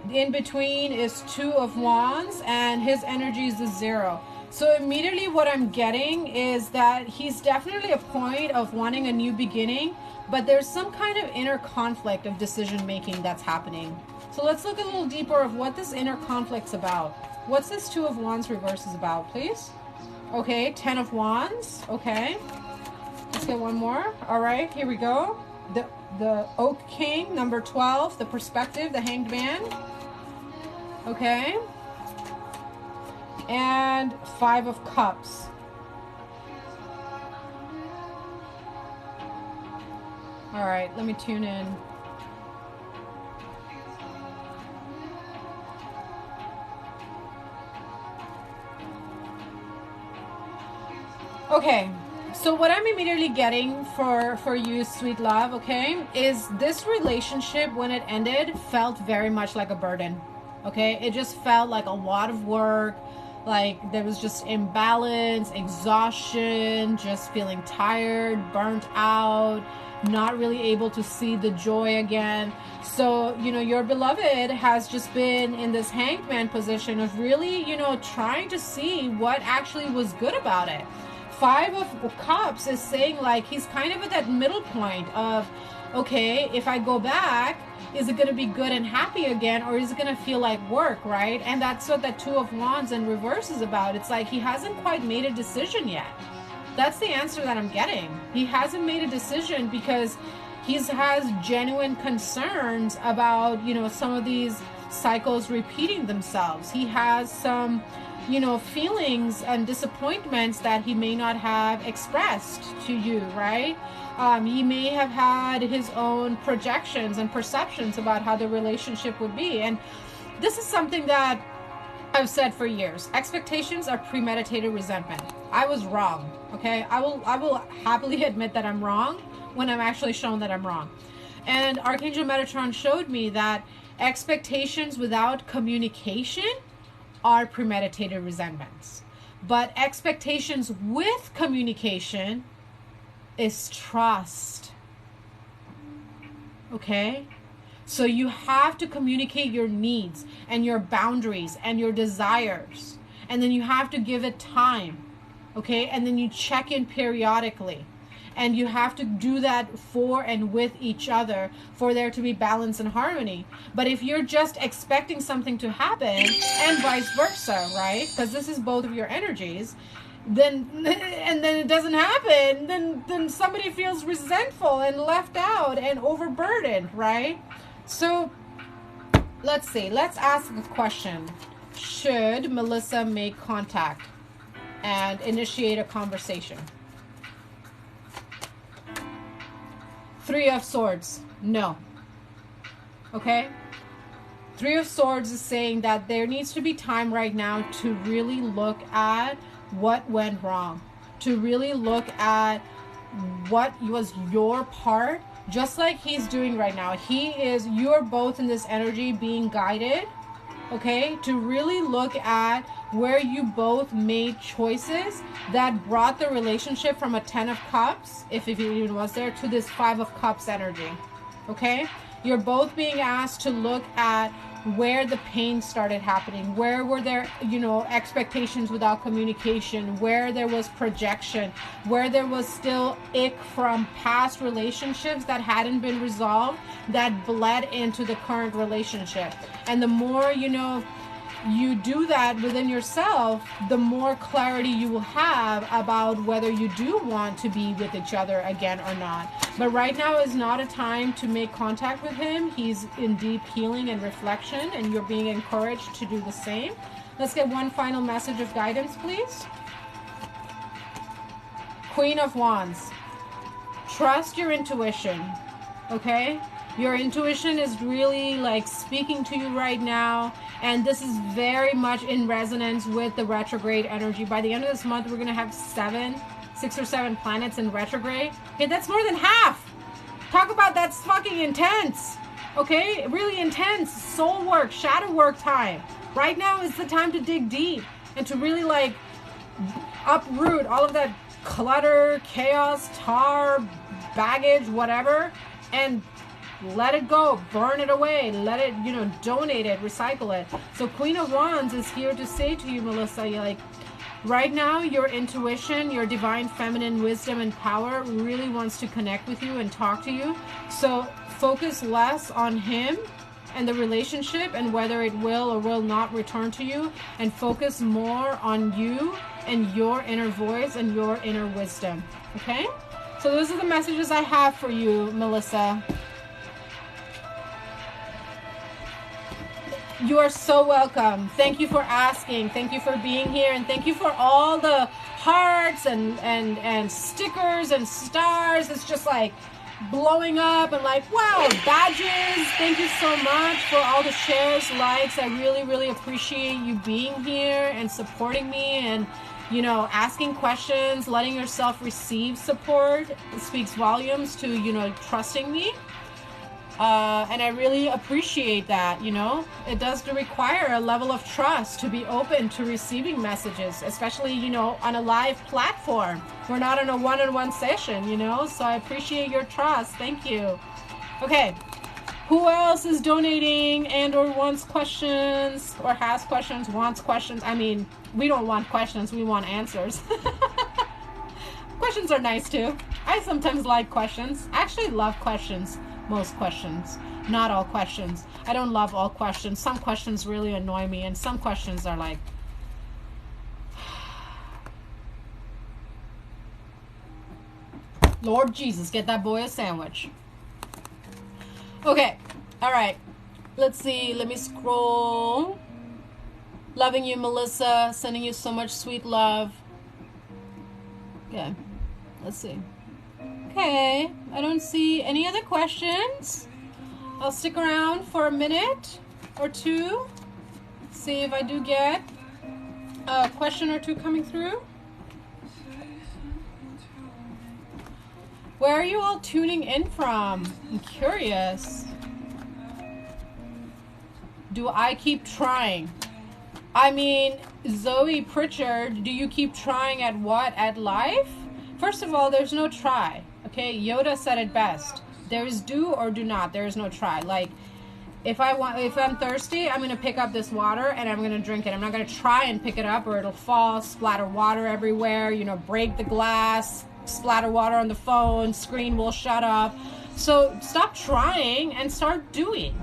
In between is 2 of Wands, and his energy is the 0. So immediately what I'm getting is that he's definitely a point of wanting a new beginning, but there's some kind of inner conflict of decision making that's happening. So let's look a little deeper of what this inner conflict's about. What's this 2 of Wands reverse is about, please? Okay, 10 of Wands. Okay. Let's get one more. All right, here we go. The Oak King, number 12, the perspective, the Hanged Man. Okay. And 5 of Cups. All right, let me tune in. Okay. So what I'm immediately getting for you, sweet love, okay, is this relationship, when it ended, felt very much like a burden, okay? It just felt like a lot of work, like there was just imbalance, exhaustion, just feeling tired, burnt out, not really able to see the joy again. So, you know, your beloved has just been in this hanged man position of really, you know, trying to see what actually was good about it. 5 of Cups is saying like he's kind of at that middle point of, okay, if I go back, is it going to be good and happy again, or is it going to feel like work, right? And that's what that 2 of Wands in reverse is about. It's like he hasn't quite made a decision yet. That's the answer that I'm getting. He hasn't made a decision because he has genuine concerns about, you know, some of these cycles repeating themselves. He has some, you know, feelings and disappointments that he may not have expressed to you, right? He may have had his own projections and perceptions about how the relationship would be. And this is something that I've said for years. Expectations are premeditated resentment. I was wrong, okay? I will happily admit that I'm wrong when I'm actually shown that I'm wrong. And Archangel Metatron showed me that expectations without communication are premeditated resentments. But expectations with communication is trust. Okay? So you have to communicate your needs and your boundaries and your desires. And then you have to give it time. Okay? And then you check in periodically. And you have to do that for and with each other for there to be balance and harmony. But if you're just expecting something to happen, and vice versa, right? Because this is both of your energies, then it doesn't happen, then somebody feels resentful and left out and overburdened, right? So let's see. Let's ask the question. Should Melissa make contact and initiate a conversation? 3 of Swords, no. Okay? 3 of Swords is saying that there needs to be time right now to really look at what went wrong. To really look at what was your part, just like he's doing right now. You're both in this energy being guided, okay? To really look at where you both made choices that brought the relationship from a 10 of Cups, if it even was there, to this 5 of Cups energy, okay? You're both being asked to look at where the pain started happening, where were there, you know, expectations without communication, where there was projection, where there was still ick from past relationships that hadn't been resolved that bled into the current relationship. And the more, you know, you do that within yourself, the more clarity you will have about whether you do want to be with each other again or not. But right now is not a time to make contact with him. He's in deep healing and reflection, and you're being encouraged to do the same. Let's get one final message of guidance, please. Queen of Wands. Trust your intuition, okay? Your intuition is really like speaking to you right now, and this is very much in resonance with the retrograde energy. By the end of this month, we're going to have 6 or 7 planets in retrograde. Okay, that's more than half. Talk about that's fucking intense, okay? Really intense soul work, shadow work time. Right now is the time to dig deep and to really like uproot all of that clutter, chaos, tar, baggage, whatever, and let it go, burn it away, let it, you know, donate it, recycle it. So Queen of Wands is here to say to you, Melissa, like, right now your intuition, your divine feminine wisdom and power really wants to connect with you and talk to you. So focus less on him and the relationship and whether it will or will not return to you, and focus more on you and your inner voice and your inner wisdom. Okay? So those are the messages I have for you, Melissa. You are so welcome. Thank you for asking. Thank you for being here. And thank you for all the hearts and stickers and stars. It's just like blowing up and like, wow, badges. Thank you so much for all the shares, likes. I really, really appreciate you being here and supporting me and, you know, asking questions, letting yourself receive support. It speaks volumes to, you know, trusting me. And I really appreciate that, you know. It does require a level of trust to be open to receiving messages, especially, you know, on a live platform. We're not in a one-on-one session, you know, so I appreciate your trust. Thank you. Okay, who else is donating and or wants questions or has questions, wants questions? I mean, we don't want questions, we want answers. Questions are nice too. I sometimes like questions. I actually love questions. Most questions, not all questions. I don't love all questions. Some questions really annoy me, and some questions are like, Lord Jesus, get that boy a sandwich. Okay, all right. Let's see. Let me scroll. Loving you, Melissa. Sending you so much sweet love. Okay, let's see. Okay, I don't see any other questions. I'll stick around for a minute or two. See if I do get a question or two coming through. Where are you all tuning in from? I'm curious. Do I keep trying? I mean, Zoe Pritchard, do you keep trying at what? At life? First of all, there's no try. Okay, Yoda said it best. There is do or do not. There is no try. Like, if I'm thirsty, I'm gonna pick up this water and I'm gonna drink it. I'm not gonna try and pick it up or it'll fall, splatter water everywhere, you know, break the glass, splatter water on the phone, screen will shut up. So stop trying and start doing.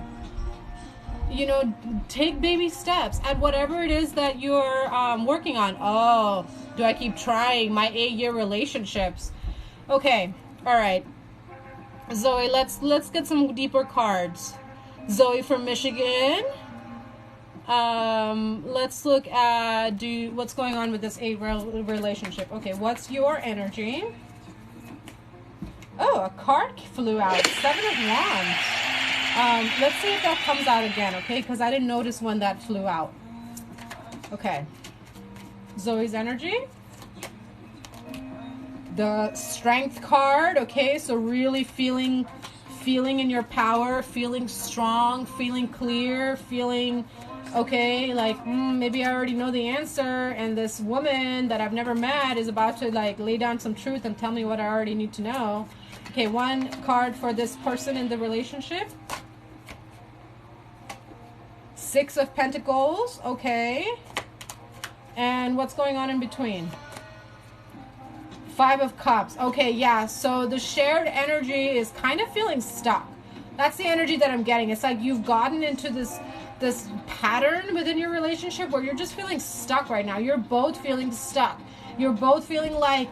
You know, take baby steps at whatever it is that you're working on. Oh, do I keep trying my 8-year relationships? Okay, all right. Zoe, let's get some deeper cards. Zoe from Michigan. Let's look at what's going on with this 8 relationship. Okay, what's your energy? Oh, a card flew out. 7 of Wands. Let's see if that comes out again, okay? Because I didn't notice when that flew out. Okay. Zoe's energy. The Strength card, okay? So really feeling in your power, feeling strong, feeling clear, feeling, okay, like, maybe I already know the answer, and this woman that I've never met is about to, like, lay down some truth and tell me what I already need to know. Okay, one card for this person in the relationship. 6 of Pentacles, okay. And what's going on in between? 5 of Cups. Okay, yeah, so the shared energy is kind of feeling stuck. That's the energy that I'm getting. It's like you've gotten into this this pattern within your relationship where you're just feeling stuck right now. You're both feeling stuck. You're both feeling like,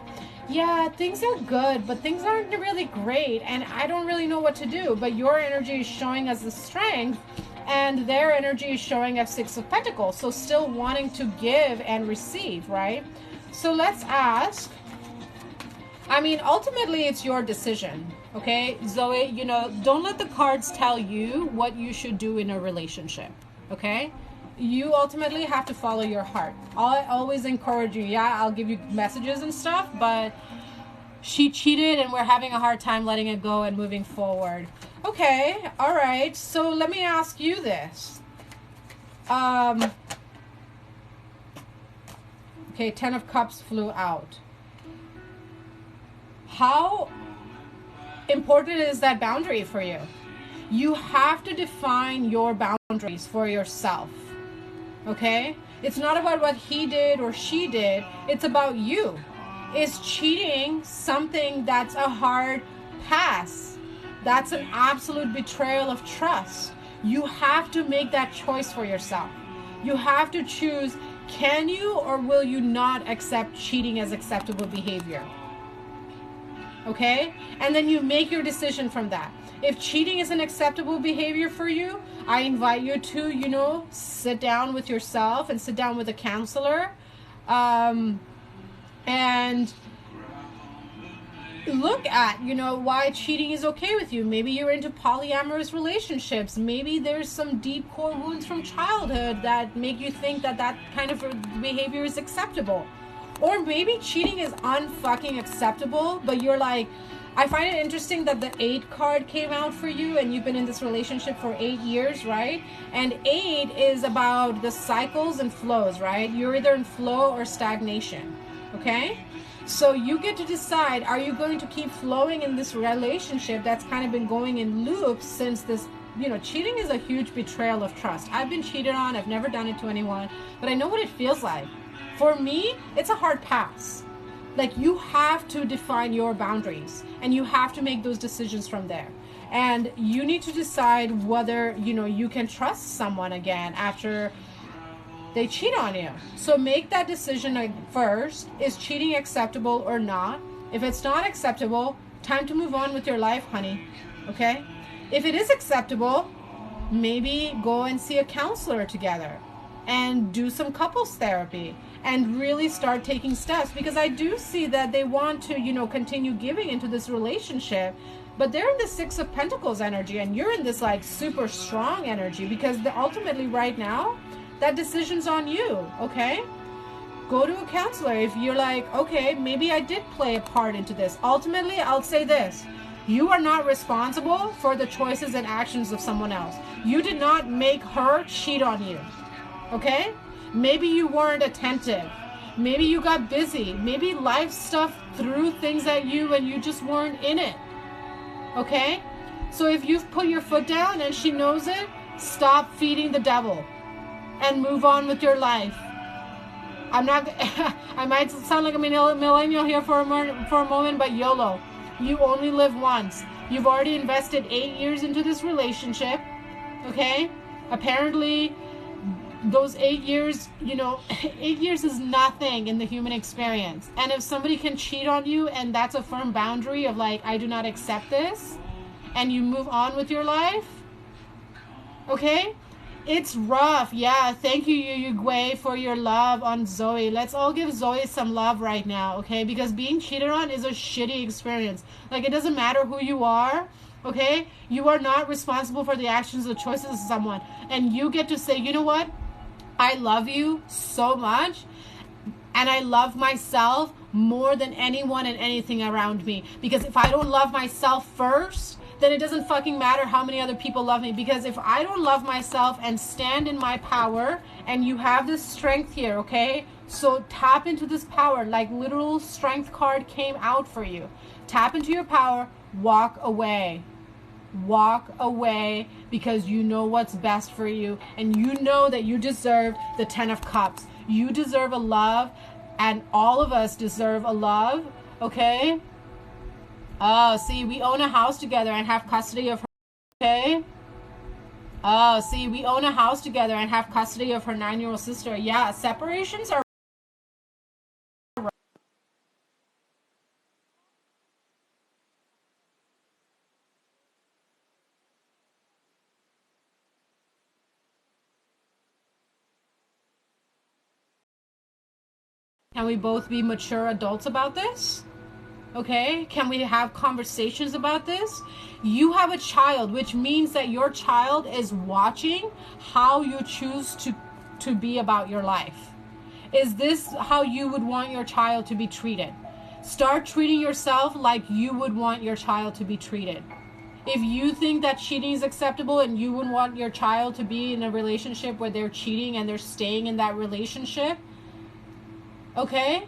yeah, things are good, but things aren't really great, and I don't really know what to do. But your energy is showing us the strength, and their energy is showing us Six of Pentacles. So still wanting to give and receive, right? So let's ask, I mean, ultimately it's your decision, okay? Zoe, you know, don't let the cards tell you what you should do in a relationship, okay? You ultimately have to follow your heart. I always encourage you, yeah, I'll give you messages and stuff, but she cheated and we're having a hard time letting it go and moving forward. Okay, all right, so let me ask you this. Okay, 10 of Cups flew out. How important is that boundary for you? You have to define your boundaries for yourself. Okay? It's not about what he did or she did. It's about you. Is cheating something that's a hard pass? That's an absolute betrayal of trust. You have to make that choice for yourself. You have to choose, can you or will you not accept cheating as acceptable behavior? Okay? And then you make your decision from that. If cheating is an acceptable behavior for you, I invite you to, you know, sit down with yourself and sit down with a counselor, and look at, you know, why cheating is okay with you. Maybe you're into polyamorous relationships. Maybe there's some deep core wounds from childhood that make you think that that kind of behavior is acceptable. Or maybe cheating is unfucking acceptable, but you're like, I find it interesting that the 8 card came out for you, and you've been in this relationship for 8 years, right? And 8 is about the cycles and flows, right? You're either in flow or stagnation, okay? So you get to decide, are you going to keep flowing in this relationship that's kind of been going in loops since this, you know, cheating is a huge betrayal of trust. I've been cheated on, I've never done it to anyone, but I know what it feels like. For me, it's a hard pass. Like, you have to define your boundaries and you have to make those decisions from there. And you need to decide whether, you know, you can trust someone again after they cheat on you. So make that decision first. Is cheating acceptable or not? If it's not acceptable, time to move on with your life, honey. Okay? If it is acceptable, maybe go and see a counselor together and do some couples therapy and really start taking steps, because I do see that they want to, you know, continue giving into this relationship, but they're in the 6 of Pentacles energy and you're in this like super strong energy, because ultimately right now that decision's on you. Okay, go to a counselor if you're like, okay, maybe I did play a part into this. Ultimately, I'll say this: you are not responsible for the choices and actions of someone else. You did not make her cheat on you. Okay? Maybe you weren't attentive. Maybe you got busy. Maybe life stuff threw things at you and you just weren't in it. Okay? So if you've put your foot down and she knows it, stop feeding the devil and move on with your life. I'm not, I might sound like a millennial here for a moment, but YOLO. You only live once. You've already invested 8 years into this relationship. Okay? Apparently, those 8 years, you know, 8 years is nothing in the human experience. And if somebody can cheat on you and that's a firm boundary of like, I do not accept this, and you move on with your life, okay? It's rough. Yeah, thank you, Yugway, for your love on Zoe. Let's all give Zoe some love right now, okay? Because being cheated on is a shitty experience. Like, it doesn't matter who you are, okay? You are not responsible for the actions or choices of someone. And you get to say, you know what? I love you so much, and I love myself more than anyone and anything around me. Because if I don't love myself first, then it doesn't fucking matter how many other people love me. Because if I don't love myself and stand in my power, and you have this strength here, okay? So tap into this power, like literal strength card came out for you. Tap into your power, walk away. Walk away, because you know what's best for you, and you know that you deserve the 10 of Cups. You deserve a love, and all of us deserve a love, okay? Oh, see, we own a house together and have custody of her, okay? Oh, see, we own a house together and have custody of her 9-year-old sister. Yeah, separations are. Can we both be mature adults about this? Okay, can we have conversations about this? You have a child, which means that your child is watching how you choose to be about your life. Is this how you would want your child to be treated? Start treating yourself like you would want your child to be treated. If you think that cheating is acceptable and you would want your child to be in a relationship where they're cheating and they're staying in that relationship, okay?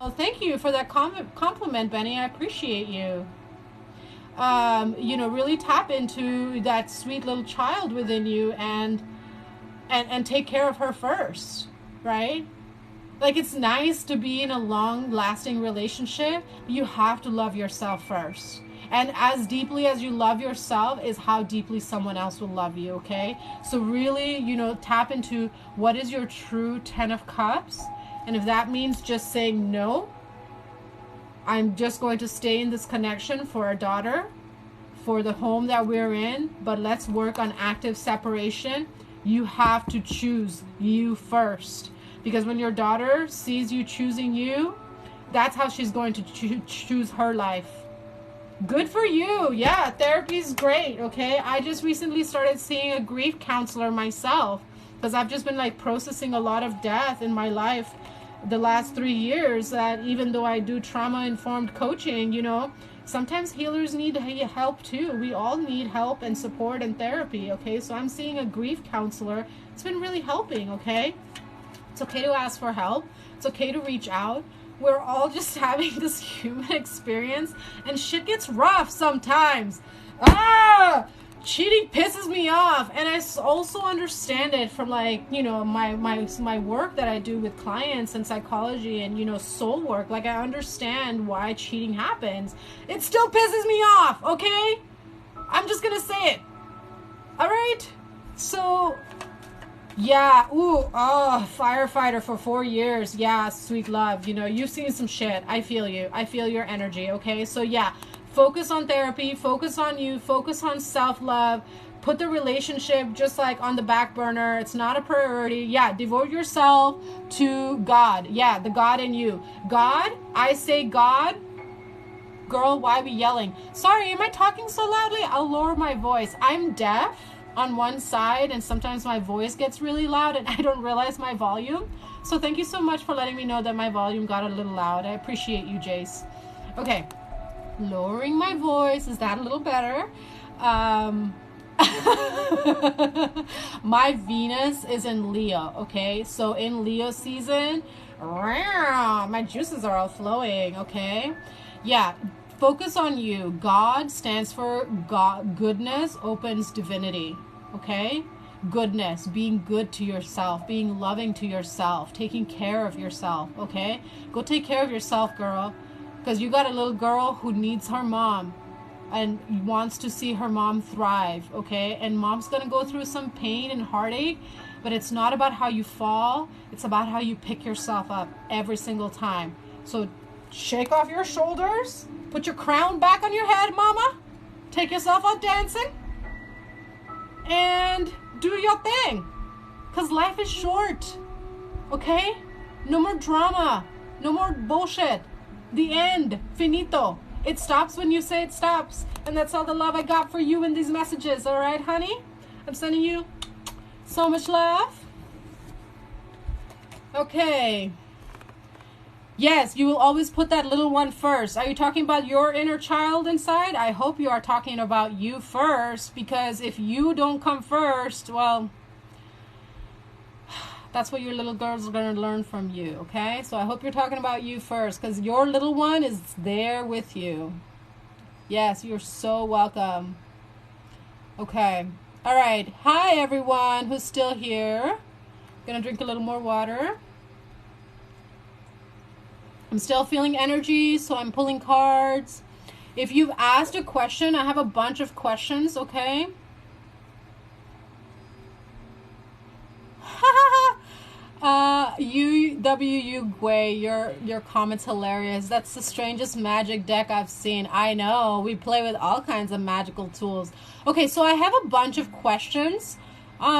Well, thank you for that compliment, Benny. I appreciate you. Really tap into that sweet little child within you and take care of her first, right? Like, it's nice to be in a long lasting relationship. You have to love yourself first. And as deeply as you love yourself is how deeply someone else will love you, okay? So really, tap into what is your true 10 of cups. And if that means just saying no, I'm just going to stay in this connection for our daughter, for the home that we're in, but let's work on active separation. You have to choose you first. Because when your daughter sees you choosing you, that's how she's going to choose her life. Good for you. Yeah, therapy is great, okay? I just recently started seeing a grief counselor myself because I've just been like processing a lot of death in my life the last 3 years, that even though I do trauma-informed coaching, sometimes healers need help too. We all need help and support and therapy, okay? So I'm seeing a grief counselor. It's been really helping, okay? It's okay to ask for help. It's okay to reach out. We're all just having this human experience, and shit gets rough sometimes. Cheating pisses me off, and I also understand it from my work that I do with clients and psychology and soul work. Like, I understand why cheating happens. It still pisses me off, okay? I'm just gonna say it. All right? So yeah, firefighter for 4 years. Yeah, sweet love. You've seen some shit. I feel you. I feel your energy, okay? So yeah, focus on therapy, focus on you, focus on self-love. Put the relationship just like on the back burner. It's not a priority. Yeah, devote yourself to God. Yeah, the God in you. God, I say God. Girl, why are we yelling? Sorry, am I talking so loudly? I'll lower my voice. I'm deaf on one side, and sometimes my voice gets really loud and I don't realize my volume. So thank you so much for letting me know that my volume got a little loud. I appreciate you, Jace. Okay, lowering my voice. Is that a little better? My Venus is in Leo, okay? So in Leo season, my juices are all flowing, okay? Yeah, focus on you. God stands for God. Goodness opens divinity, okay? Goodness, being good to yourself, being loving to yourself, taking care of yourself, okay? Go take care of yourself, girl, because you got a little girl who needs her mom and wants to see her mom thrive, okay? And mom's gonna go through some pain and heartache, but it's not about how you fall. It's about how you pick yourself up every single time. So shake off your shoulders, put your crown back on your head, mama. Take yourself out dancing and do your thing, because life is short, okay? No more drama, no more bullshit. The end, finito. It stops when you say it stops. And that's all the love I got for you in these messages, all right, honey? I'm sending you so much love. Okay. Yes, you will always put that little one first. Are you talking about your inner child inside? I hope you are talking about you first, because if you don't come first, well, that's what your little girls are going to learn from you, okay? So I hope you're talking about you first, because your little one is there with you. Yes, you're so welcome. Okay. All right. Hi, everyone who's still here. Gonna drink a little more water. I'm still feeling energy, so I'm pulling cards. If you've asked a question, I have a bunch of questions, okay? UWU Gwei, your comment's hilarious. That's the strangest magic deck I've seen. I know. We play with all kinds of magical tools. Okay, so I have a bunch of questions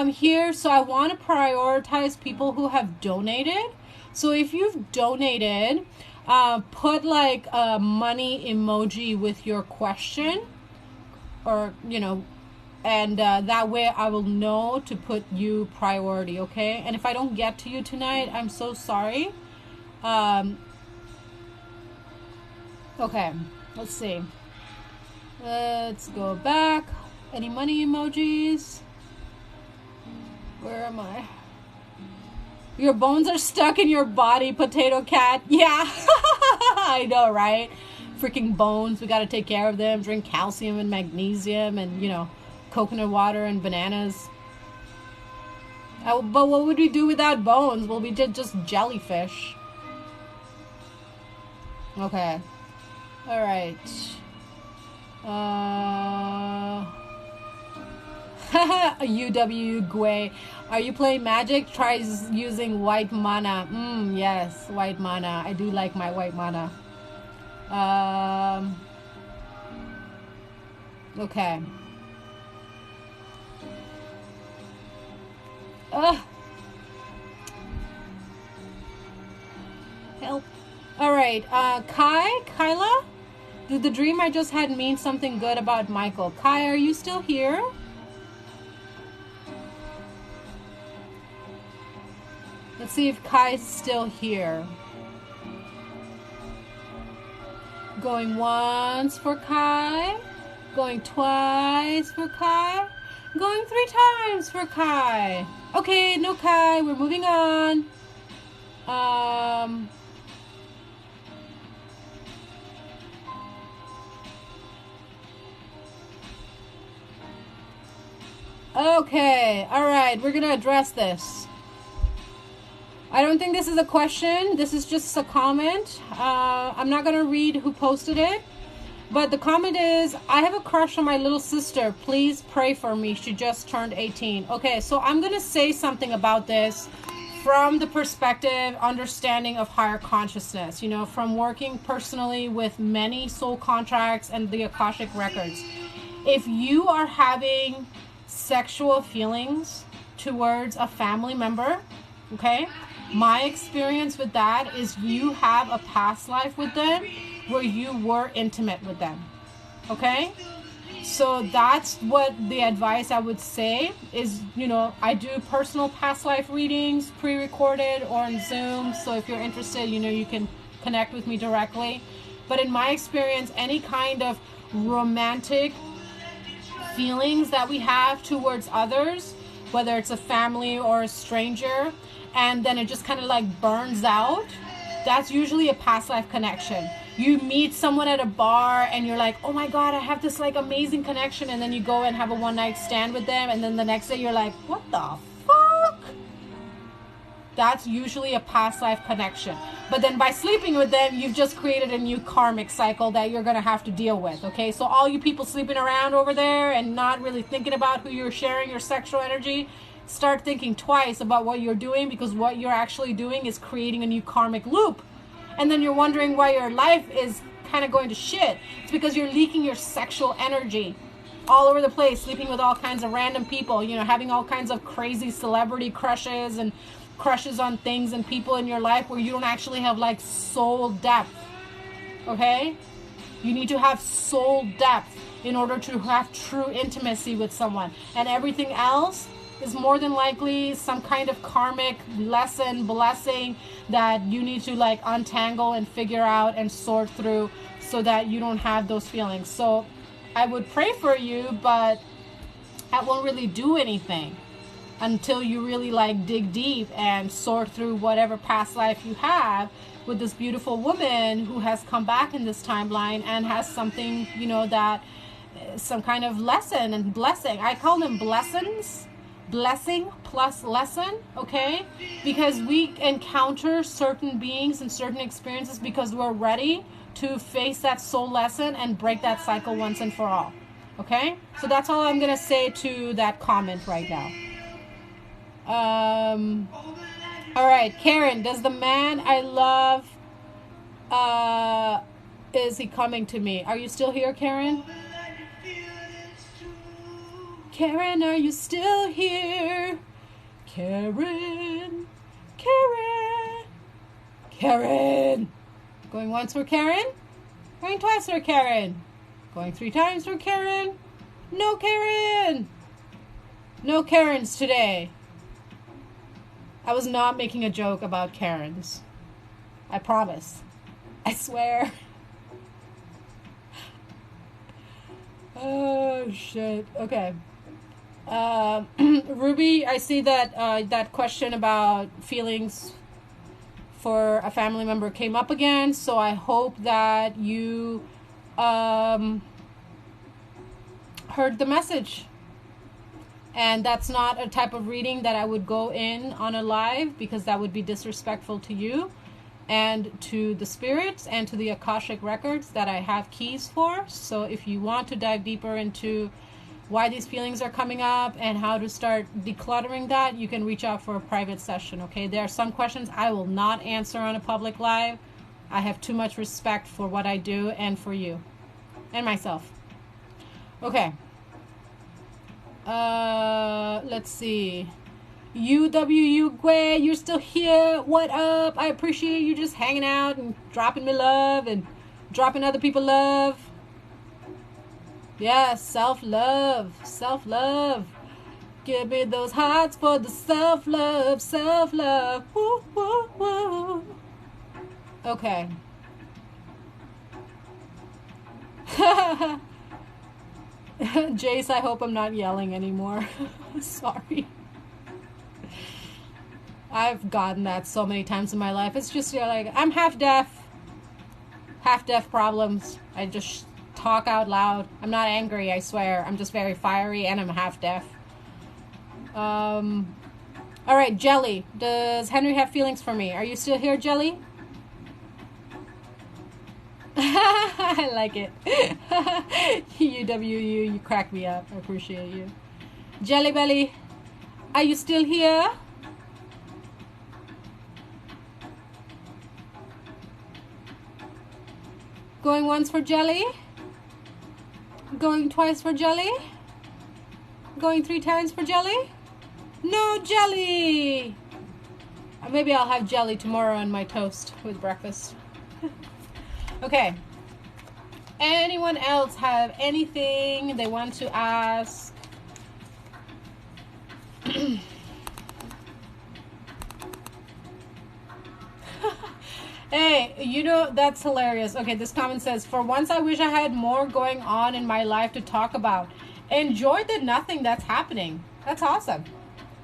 here, so I want to prioritize people who have donated. So if you've donated, put like a money emoji with your question, or and that way I will know to put you priority, okay? And if I don't get to you tonight, I'm so sorry. Okay, let's see. Let's go back. Any money emojis? Where am I? Your bones are stuck in your body, potato cat. Yeah, I know, right? Freaking bones. We got to take care of them. Drink calcium and magnesium and, coconut water and bananas. But what would we do without bones? Well, we did just jellyfish. Okay. All right. UW Gwei. Are you playing Magic? Try using white mana. Yes, white mana. I do like my white mana. Okay. Help. All right. Kyla? Did the dream I just had mean something good about Michael? Kai, are you still here? Let's see if Kai's still here. Going once for Kai. Going twice for Kai. Going 3 times for Kai. Okay, no Kai. We're moving on. Okay, all right. We're going to address this. I don't think this is a question. This is just a comment. I'm not going to read who posted it. But the comment is, I have a crush on my little sister. Please pray for me. She just turned 18. Okay, so I'm going to say something about this from the perspective, understanding of higher consciousness. From working personally with many soul contracts and the Akashic records. If you are having sexual feelings towards a family member, okay? My experience with that is you have a past life with them where you were intimate with them, okay? So that's what the advice I would say is, I do personal past life readings, pre-recorded or on Zoom. So if you're interested, you can connect with me directly. But in my experience, any kind of romantic feelings that we have towards others, whether it's a family or a stranger, and then it just kind of like burns out, that's usually a past life connection. You meet someone at a bar and you're like, oh my God, I have this like amazing connection, and then you go and have a one night stand with them, and then the next day you're like, what the fuck? That's usually a past life connection. But then by sleeping with them, you've just created a new karmic cycle that you're gonna have to deal with, okay? So all you people sleeping around over there and not really thinking about who you're sharing your sexual energy, start thinking twice about what you're doing, because what you're actually doing is creating a new karmic loop. And then you're wondering why your life is kind of going to shit. It's because you're leaking your sexual energy all over the place, sleeping with all kinds of random people, having all kinds of crazy celebrity crushes and crushes on things and people in your life where you don't actually have like soul depth, okay? You need to have soul depth in order to have true intimacy with someone. And everything else is more than likely some kind of karmic lesson, blessing that you need to like untangle and figure out and sort through so that you don't have those feelings. So I would pray for you, but I won't really do anything until you really like dig deep and sort through whatever past life you have with this beautiful woman who has come back in this timeline and has something, that some kind of lesson and blessing. I call them blessings. Blessing plus lesson, okay? Because we encounter certain beings and certain experiences because we're ready to face that soul lesson and break that cycle once and for all, okay? So that's all I'm gonna say to that comment right now. All right, Karen, does the man I love, is he coming to me? Are you still here, Karen? Karen, are you still here? Karen, Karen, Karen. Going once for Karen? Going twice for Karen? Going 3 times for Karen? No Karen! No Karens today. I was not making a joke about Karens. I promise. I swear. Oh, shit. Okay. Ruby, I see that that question about feelings for a family member came up again, so I hope that you heard the message. And that's not a type of reading that I would go in on a live, because that would be disrespectful to you and to the spirits and to the Akashic records that I have keys for. So if you want to dive deeper into why these feelings are coming up and how to start decluttering that, you can reach out for a private session, okay? There are some questions I will not answer on a public live. I have too much respect for what I do and for you and myself. Okay. Let's see. UWU Gwe, you're still here. What up? I appreciate you just hanging out and dropping me love and dropping other people love. Yeah, self-love, self-love. Give me those hearts for the self-love, self-love. Woo, woo, woo. Okay. Jace, I hope I'm not yelling anymore. Sorry. I've gotten that so many times in my life. It's just, you're like, I'm half deaf problems. I just talk out loud. I'm not angry, I swear. I'm just very fiery and I'm half deaf. All right, Jelly. Does Henry have feelings for me? Are you still here, Jelly? I like it. UWU, you crack me up. I appreciate you. Jelly Belly, are you still here? Going once for Jelly? Going twice for Jelly? Going 3 times for Jelly? No Jelly! Maybe I'll have jelly tomorrow on my toast with breakfast. Okay. Anyone else have anything they want to ask? Hey, you know, that's hilarious. Okay, this comment says, for once I wish I had more going on in my life to talk about. Enjoy the nothing that's happening. That's awesome.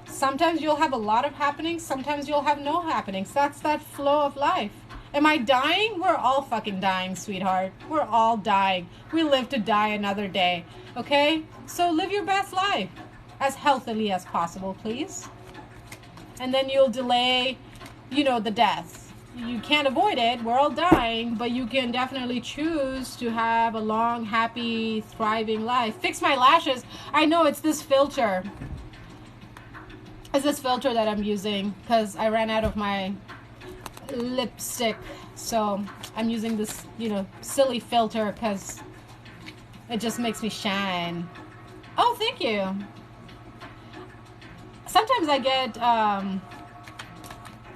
Sometimes you'll have a lot of happenings. Sometimes you'll have no happenings. That's that flow of life. Am I dying? We're all fucking dying, sweetheart. We're all dying. We live to die another day. Okay? So live your best life. As healthily as possible, please. And then you'll delay, you know, the death. You can't avoid it. We're all dying. But you can definitely choose to have a long, happy, thriving life. Fix my lashes. I know it's this filter. It's this filter that I'm using because I ran out of my lipstick, so I'm using this, you know, silly filter because it just makes me shine. Oh, thank you. Sometimes I get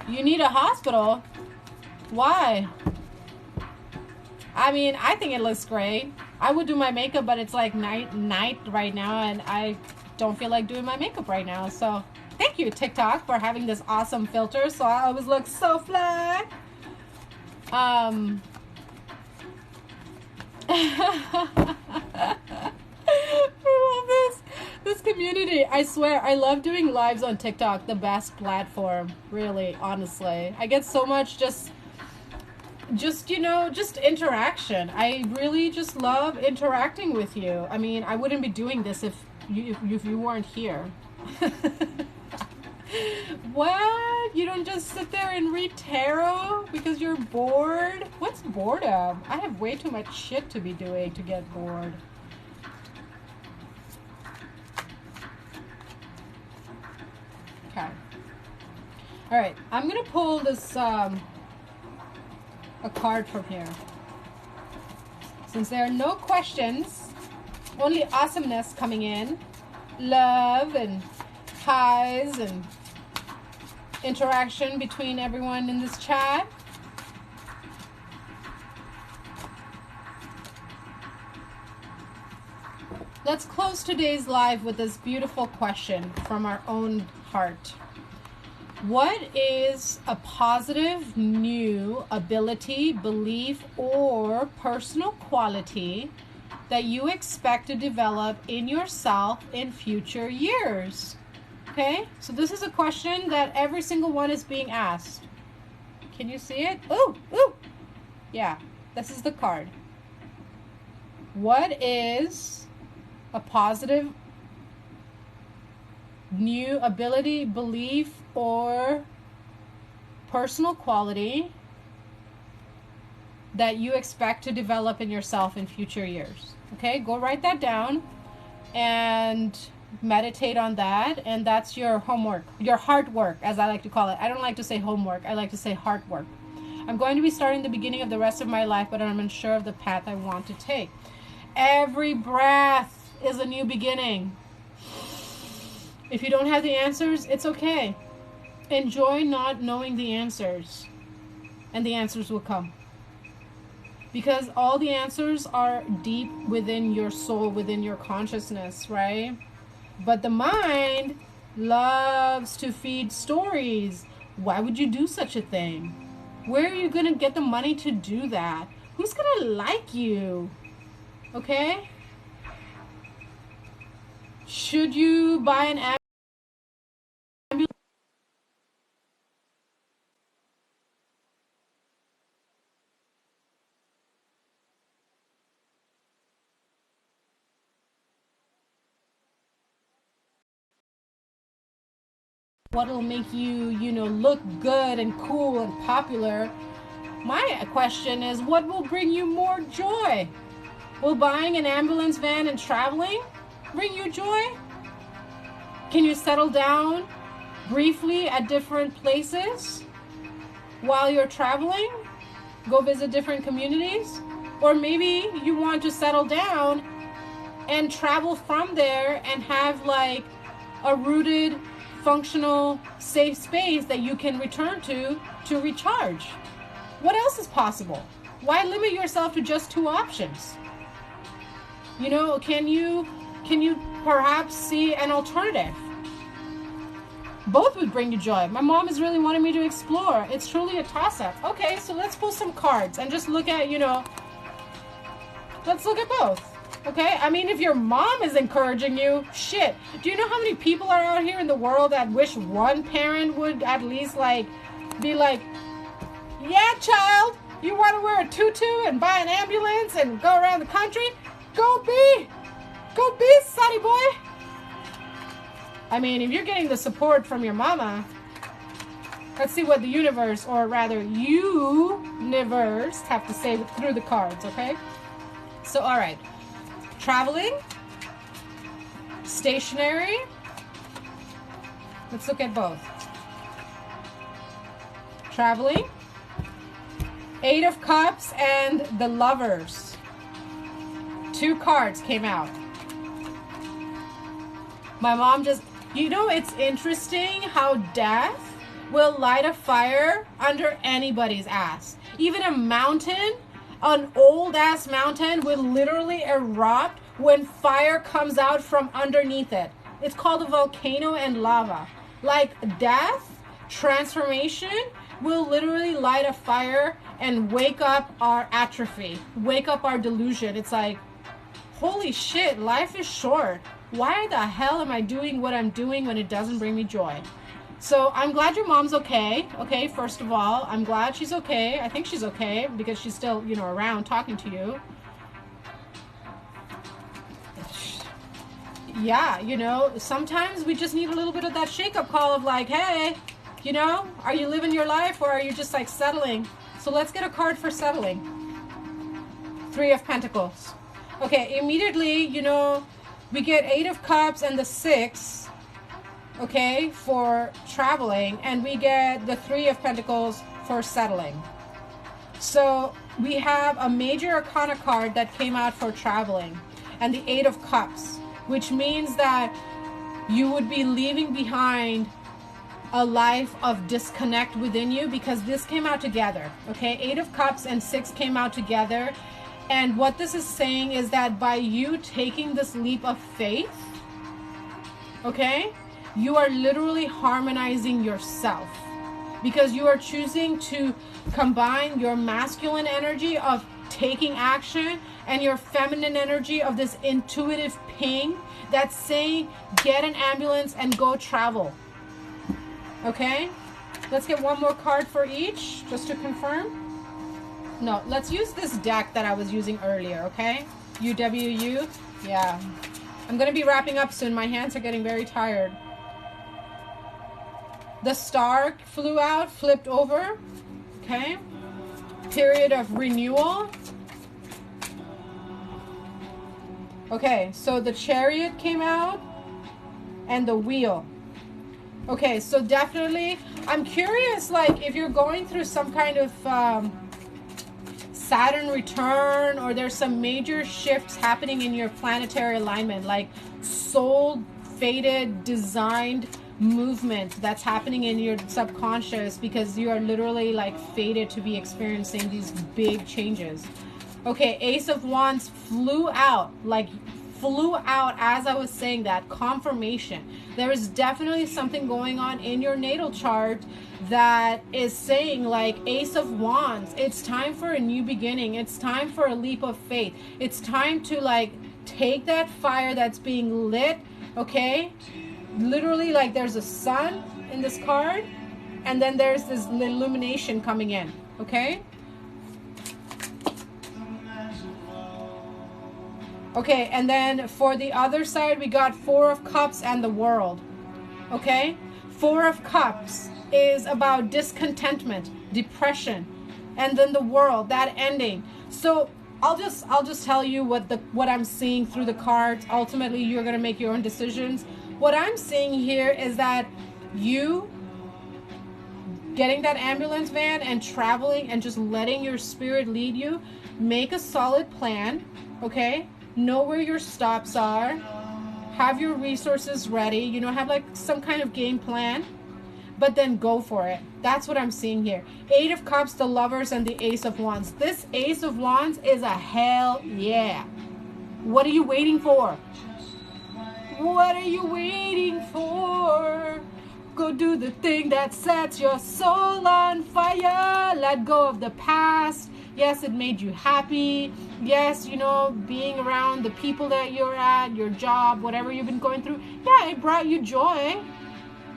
you need a hospital. Why? I mean, I think it looks great. I would do my makeup, but it's like night right now and I don't feel like doing my makeup right now. So thank you, TikTok, for having this awesome filter, so I always look so fly. I love this community. I swear, I love doing lives on TikTok. The best platform, really, honestly. I get so much just Just, just interaction. I really just love interacting with you. I mean, I wouldn't be doing this if you weren't here. What? You don't just sit there and read tarot because you're bored? What's boredom? I have way too much shit to be doing to get bored. Okay. All right, I'm gonna pull this a card from here. Since there are no questions, only awesomeness coming in, love and highs and interaction between everyone in this chat. Let's close today's live with this beautiful question from our own heart. What is a positive new ability, belief, or personal quality that you expect to develop in yourself in future years? Okay, so this is a question that every single one is being asked. Can you see it? Ooh, ooh. Yeah, this is the card. What is a positive new ability, belief, or personal quality that you expect to develop in yourself in future years? Okay, go write that down and meditate on that. And that's your homework, your hard work, as I like to call it. I don't like to say homework, I like to say hard work. I'm going to be starting the beginning of the rest of my life, but I'm unsure of the path I want to take. Every breath is a new beginning. If you don't have the answers, it's okay. Enjoy not knowing the answers, and the answers will come. Because all the answers are deep within your soul, within your consciousness, right? But the mind loves to feed stories. Why would you do such a thing? Where are you going to get the money to do that? Who's going to like you? Okay? Should you buy an ambulance? What'll make you, look good and cool and popular? My question is, what will bring you more joy? Will buying an ambulance van and traveling bring you joy? Can you settle down briefly at different places while you're traveling? Go visit different communities? Or maybe you want to settle down and travel from there and have like a rooted, functional, safe space that you can return to recharge. What else is possible? Why limit yourself to just two options? Can you perhaps see an alternative? Both would bring you joy. My mom is really wanting me to explore. It's truly a toss-up. Okay, so let's pull some cards and just look at, let's look at both. Okay, I mean, if your mom is encouraging you, shit. Do you know how many people are out here in the world that wish one parent would at least be like, yeah, child, you want to wear a tutu and buy an ambulance and go around the country? Go be, sonny boy. I mean, if you're getting the support from your mama, let's see what the universe, or rather universe, have to say through the cards, okay? So, all right. Traveling, stationary. Let's look at both. Traveling, Eight of Cups, and the Lovers. Two cards came out. My mom just, it's interesting how death will light a fire under anybody's ass. Even a mountain, an old ass mountain, will literally erupt when fire comes out from underneath it. It's called a volcano and lava. Like death, transformation will literally light a fire and wake up our atrophy, wake up our delusion. It's like, holy shit, life is short. Why the hell am I doing what I'm doing when it doesn't bring me joy? So I'm glad your mom's okay. Okay, first of all, I'm glad she's okay. I think she's okay because she's still, you know, around talking to you. Yeah, you know, sometimes we just need a little bit of that shake-up call of like, hey, you know, are you living your life or are you just like settling? So let's get a card for settling. 3 of Pentacles. Okay, immediately, you know, we get 8 of Cups and the 6, okay, for traveling, and we get the 3 of Pentacles for settling. So we have a major arcana card that came out for traveling, and the 8 of Cups, which means that you would be leaving behind a life of disconnect within you, because this came out together, okay? 8 of Cups and 6 came out together. And what this is saying is that by you taking this leap of faith, okay, you are literally harmonizing yourself, because you are choosing to combine your masculine energy of taking action and your feminine energy of this intuitive ping that's saying get an ambulance and go travel. Okay, let's get one more card for each just to confirm. No, let's use this deck that I was using earlier, okay? UWU. Yeah. I'm going to be wrapping up soon. My hands are getting very tired. The star flew out, flipped over. Okay. Period of renewal. Okay, so the Chariot came out and the Wheel. Okay, so definitely, I'm curious, like, if you're going through some kind of Saturn return, or there's some major shifts happening in your planetary alignment, like soul fated designed movement that's happening in your subconscious, because you are literally like fated to be experiencing these big changes. Okay, Ace of Wands flew out as I was saying that. Confirmation. There is definitely something going on in your natal chart that is saying, like, Ace of Wands, it's time for a new beginning. It's time for a leap of faith. It's time to like take that fire that's being lit, okay? Literally, like, there's a sun in this card, and then there's this illumination coming in, okay? Okay, and then for the other side, we got 4 of Cups and the World. Okay? 4 of Cups is about discontentment, depression, and then the World, that ending. So I'll just tell you what I'm seeing through the cards. Ultimately, you're gonna make your own decisions. What I'm seeing here is that you getting that ambulance van and traveling and just letting your spirit lead you. Make a solid plan, okay? Know where your stops are. Have your resources ready. You know, have like some kind of game plan, but then go for it. That's what I'm seeing here. 8 of Cups, the Lovers, and the Ace of Wands. This Ace of Wands is a hell yeah. What are you waiting for? What are you waiting for? Go do the thing that sets your soul on fire. Let go of the past. Yes, it made you happy. Yes, you know, being around the people that you're at, your job, whatever you've been going through. Yeah, it brought you joy,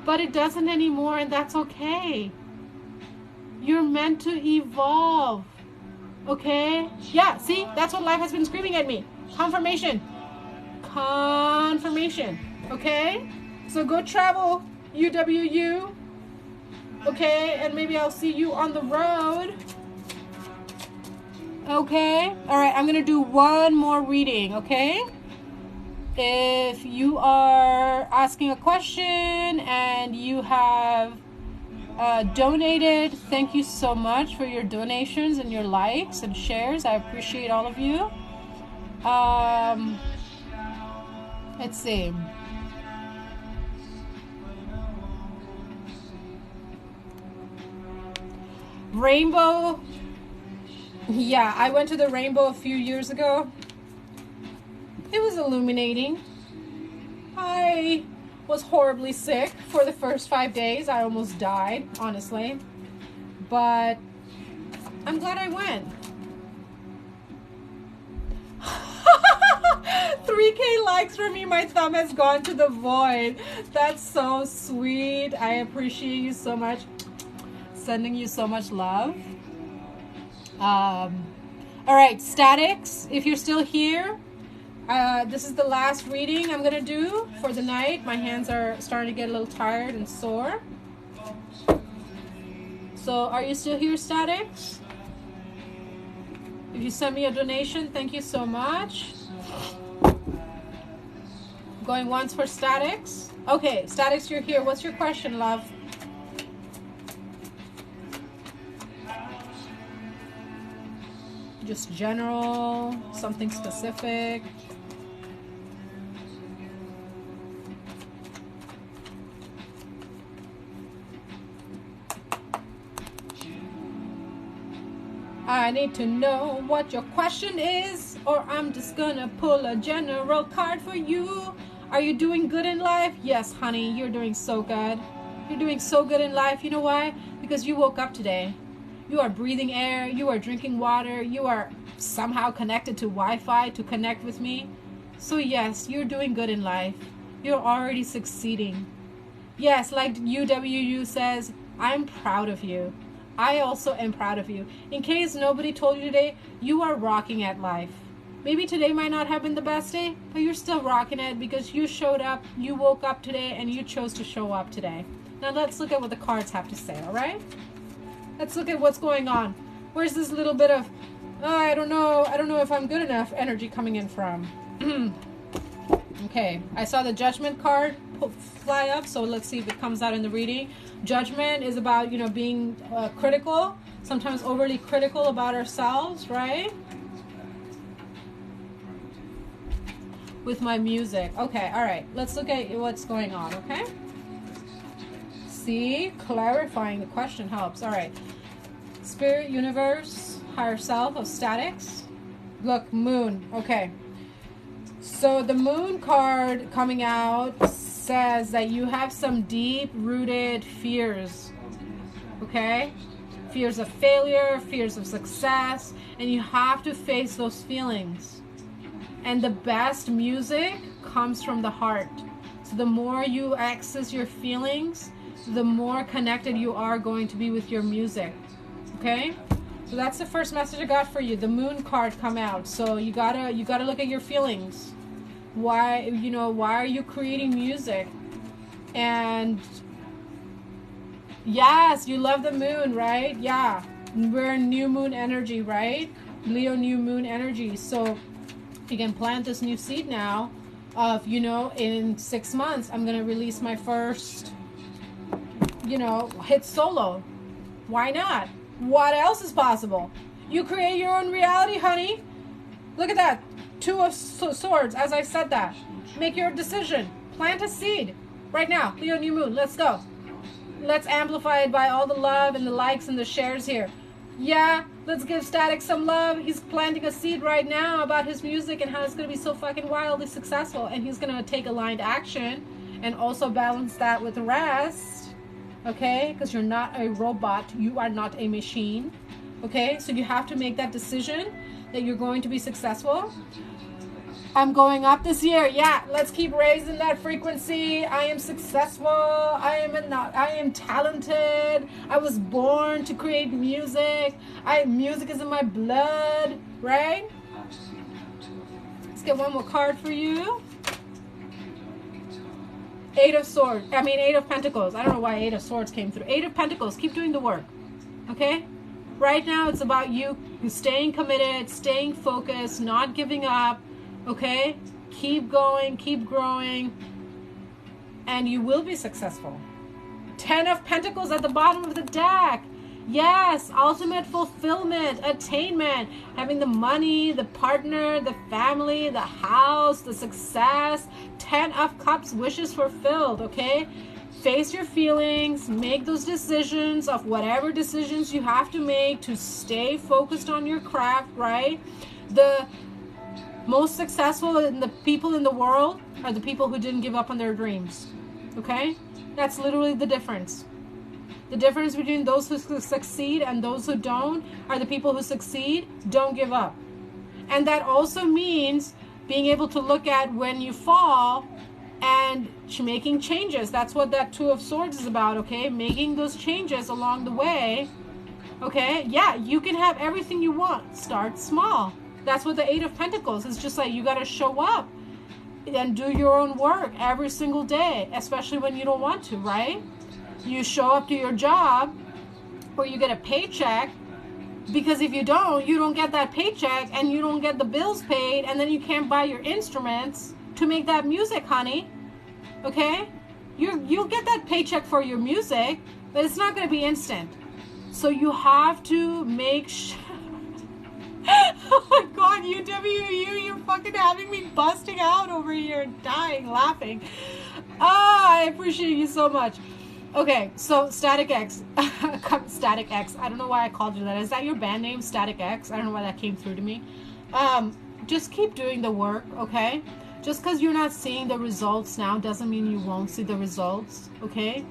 but it doesn't anymore, and that's okay. You're meant to evolve, okay? Yeah, see, that's what life has been screaming at me. Confirmation. Confirmation, okay? So go travel, UWU, okay? And maybe I'll see you on the road. Okay, all right, I'm gonna do one more reading, okay? If you are asking a question and you have donated, thank you so much for your donations and your likes and shares. I appreciate all of you. Let's see. Rainbow. Yeah, I went to the Rainbow a few years ago. It was illuminating. I was horribly sick for the first 5 days. I almost died, honestly. But I'm glad I went. 3 3K likes for me. My thumb has gone to the void. That's so sweet. I appreciate you so much. Sending you so much love. All right, statics, if you're still here, this is the last reading I'm gonna do for the night. My hands are starting to get a little tired and sore. So are you still here, statics? If you send me a donation, thank you so much. Going once for statics. Okay, statics, you're here. What's your question, love? Just general, something specific. I need to know what your question is, or I'm just gonna pull a general card for you. Are you doing good in life? Yes, honey, you're doing so good. You're doing so good in life. You know why? Because you woke up today. You are breathing air, you are drinking water, you are somehow connected to Wi-Fi to connect with me. So yes, you're doing good in life. You're already succeeding. Yes, like UWU says, I'm proud of you. I also am proud of you. In case nobody told you today, you are rocking at life. Maybe today might not have been the best day, but you're still rocking it because you showed up, you woke up today, and you chose to show up today. Now let's look at what the cards have to say, all right? Let's look at what's going on. Where's this little bit of, oh, I don't know if I'm good enough energy coming in from? Okay, I saw the judgment card fly up, so let's see if it comes out in the reading. Judgment is about, you know, being critical, sometimes overly critical about ourselves, right? With my music. Okay, all right, let's look at what's going on, okay? See, clarifying the question helps. All right, spirit, universe, higher self of statics. Look, moon. Okay, so the moon card coming out says that you have some deep rooted fears. Okay, fears of failure, fears of success, and you have to face those feelings. And the best music comes from the heart. So the more you access your feelings, the more connected you are going to be with your music. Okay, so that's the first message I got for you. The moon card come out, so you gotta look at your feelings. Why, you know, why are you creating music? And yes, you love the moon, right? Yeah, we're in new moon energy, right? Leo new moon energy. So you can plant this new seed now of, you know, in 6 months I'm gonna release my first, you know, hit solo. Why not? What else is possible? You create your own reality, honey. Look at that. 2 of swords, as I said that. Make your decision. Plant a seed. Right now. Leo new moon. Let's go. Let's amplify it by all the love and the likes and the shares here. Yeah, let's give Static some love. He's planting a seed right now about his music and how it's going to be so fucking wildly successful. And he's going to take aligned action and also balance that with rest. Okay? Because you're not a robot. You are not a machine. Okay? So you have to make that decision that you're going to be successful. I'm going up this year. Yeah, let's keep raising that frequency. I am successful. I am talented. I was born to create music. Music is in my blood, right? Let's get one more card for you. 8 of Pentacles. I don't know why 8 of Swords came through. 8 of Pentacles. Keep doing the work. Okay? Right now it's about you staying committed, staying focused, not giving up. Okay? Keep going, keep growing, and you will be successful. 10 of Pentacles at the bottom of the deck. Yes, ultimate fulfillment, attainment, having the money, the partner, the family, the house, the success. 10 of Cups, wishes fulfilled, okay? Face your feelings, make those decisions of whatever decisions you have to make to stay focused on your craft, right? The most successful in the people in the world are the people who didn't give up on their dreams. Okay? That's literally the difference. The difference between those who succeed and those who don't are the people who succeed don't give up. And that also means being able to look at when you fall and making changes. That's what that Two of Swords is about, okay? Making those changes along the way, okay? Yeah, you can have everything you want. Start small. That's what the Eight of Pentacles is. Just like you got to show up and do your own work every single day, especially when you don't want to, right? You show up to your job or you get a paycheck, because if you don't get that paycheck and you don't get the bills paid, and then you can't buy your instruments to make that music, honey. Okay? You'll get that paycheck for your music, but it's not going to be instant. So you have to make sure. Oh my God, UWU, you're fucking having me busting out over here, dying, laughing. I appreciate you so much. Okay, so Static X. Static X. I don't know why I called you that. Is that your band name, Static X? I don't know why that came through to me. Just keep doing the work, okay? Just because you're not seeing the results now doesn't mean you won't see the results, okay?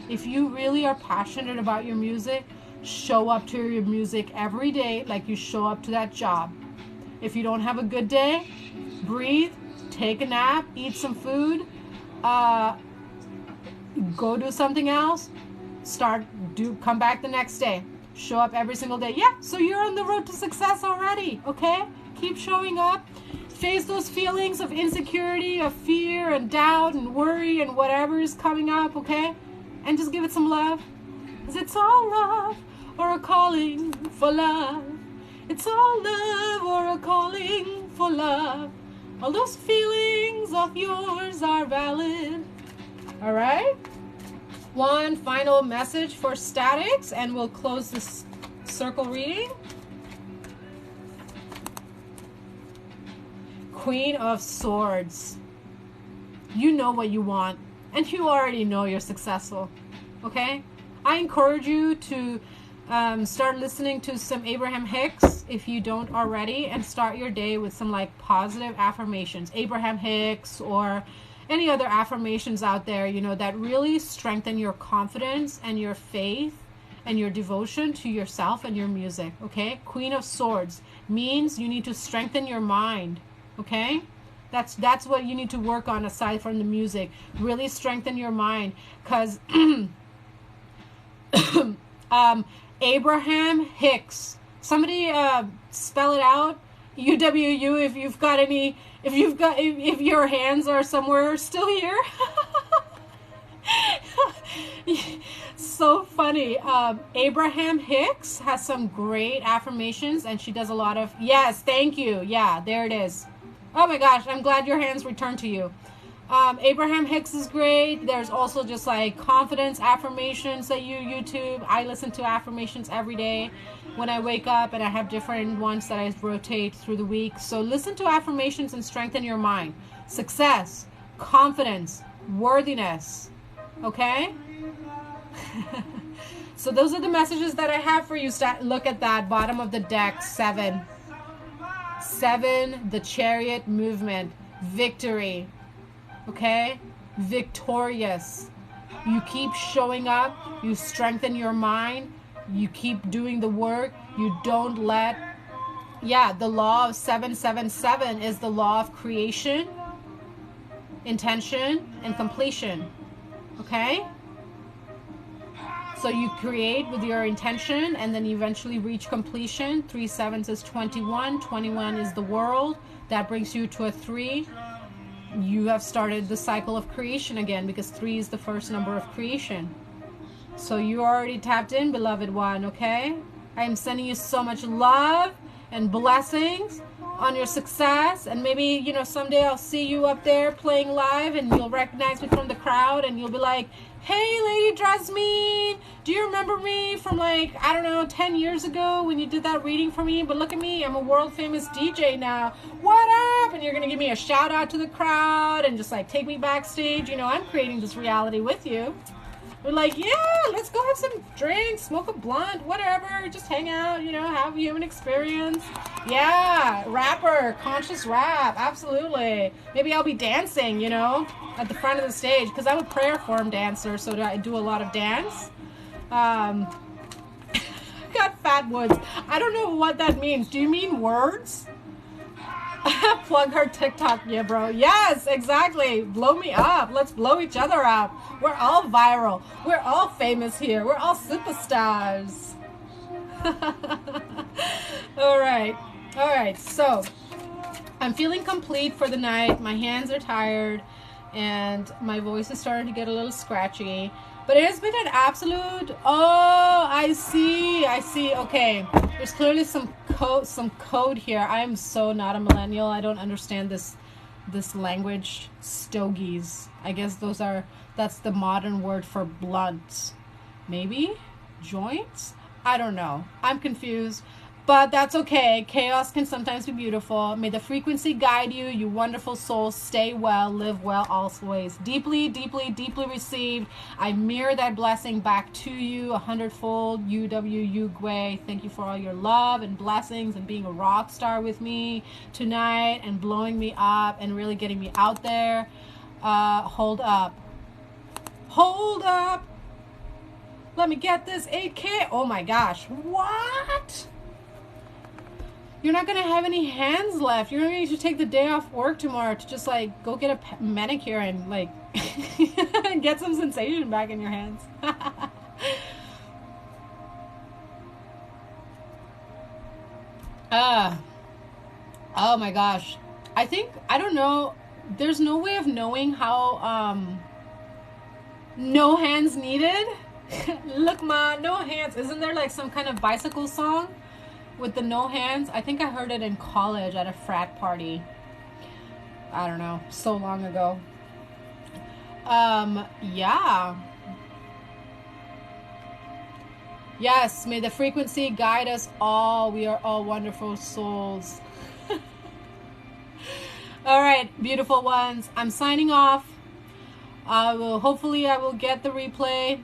If you really are passionate about your music, show up to your music every day like you show up to that job. If you don't have a good day, breathe, take a nap, eat some food, go do something else, come back the next day, show up every single day. Yeah, so you're on the road to success already, okay? Keep showing up, face those feelings of insecurity, of fear and doubt and worry and whatever is coming up, okay? And just give it some love, because it's all love or a calling for love. It's all love or a calling for love. All those feelings of yours are valid. All right, one final message for Statics and we'll close this circle reading. Queen of Swords. You know what you want and you already know you're successful, okay? I encourage you to start listening to some Abraham Hicks if you don't already, and start your day with some like positive affirmations. Abraham Hicks or any other affirmations out there, you know, that really strengthen your confidence and your faith and your devotion to yourself and your music, okay? Queen of Swords means you need to strengthen your mind, okay? That's what you need to work on aside from the music. Really strengthen your mind, because Abraham Hicks. Somebody spell it out. UWU if you've got any, if your hands are somewhere still here. So funny. Abraham Hicks has some great affirmations and she does a lot of, yes, thank you. Yeah, there it is. Oh my gosh, I'm glad your hands returned to you. Abraham Hicks is great. There's also just like confidence affirmations that YouTube. I listen to affirmations every day when I wake up, and I have different ones that I rotate through the week. So listen to affirmations and strengthen your mind. Success, confidence, worthiness. Okay? So those are the messages that I have for you. Look at that bottom of the deck. 7, the Chariot movement. Victory. Okay? Victorious. You keep showing up. You strengthen your mind. You keep doing the work. You don't let... Yeah, the law of 777 is the law of creation, intention, and completion. Okay? So you create with your intention and then you eventually reach completion. 3 7s is 21. 21 is the world. That brings you to a 3. You have started the cycle of creation again, because 3 is the first number of creation. So you already tapped in, beloved one, okay? I am sending you so much love and blessings on your success. And maybe, you know, someday I'll see you up there playing live and you'll recognize me from the crowd and you'll be like, hey, Lady Jasmine, do you remember me from like, I don't know, 10 years ago when you did that reading for me? But look at me, I'm a world famous DJ now. What up? And you're going to give me a shout out to the crowd and just like take me backstage. You know, I'm creating this reality with you. We're like, yeah, let's go have some drinks, smoke a blunt, whatever. Just hang out, you know, have a human experience. Yeah, rapper, conscious rap, absolutely. Maybe I'll be dancing, you know, at the front of the stage, because I'm a prayer form dancer, so I do a lot of dance. Got fat woods. I don't know what that means. Do you mean words? Plug her TikTok, yeah, bro. Yes, exactly. Blow me up. Let's blow each other up. We're all viral. We're all famous here. We're all superstars. All right. All right. So I'm feeling complete for the night. My hands are tired and my voice is starting to get a little scratchy. But it has been an absolute... Oh, I see. Okay. There's clearly some code here. I am so not a millennial. I don't understand this language. Stogies. I guess that's the modern word for blunt. Maybe? Joints? I don't know. I'm confused. But that's okay. Chaos can sometimes be beautiful. May the frequency guide you, you wonderful soul. Stay well, live well always. Deeply, deeply, deeply received. I mirror that blessing back to you 100-fold. UW Gwe. Thank you for all your love and blessings and being a rock star with me tonight and blowing me up and really getting me out there. Hold up. Hold up. Let me get this 8K. Oh my gosh. What? You're not going to have any hands left. You're going to need to take the day off work tomorrow to just like go get a manicure and like get some sensation back in your hands. Oh my gosh. I don't know. There's no way of knowing how no hands needed. Look, ma, no hands. Isn't there like some kind of bicycle song with the no hands? I think I heard it in college at a frat party. I don't know, so long ago. Yeah. Yes, may the frequency guide us all. We are all wonderful souls. All right, beautiful ones. I'm signing off. Hopefully I will get the replay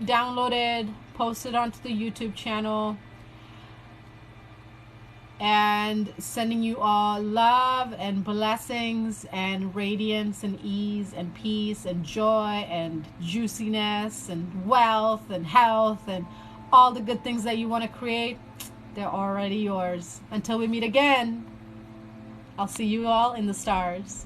downloaded, posted onto the YouTube channel. And sending you all love and blessings and radiance and ease and peace and joy and juiciness and wealth and health and all the good things that you want to create. They're already yours. Until we meet again, I'll see you all in the stars.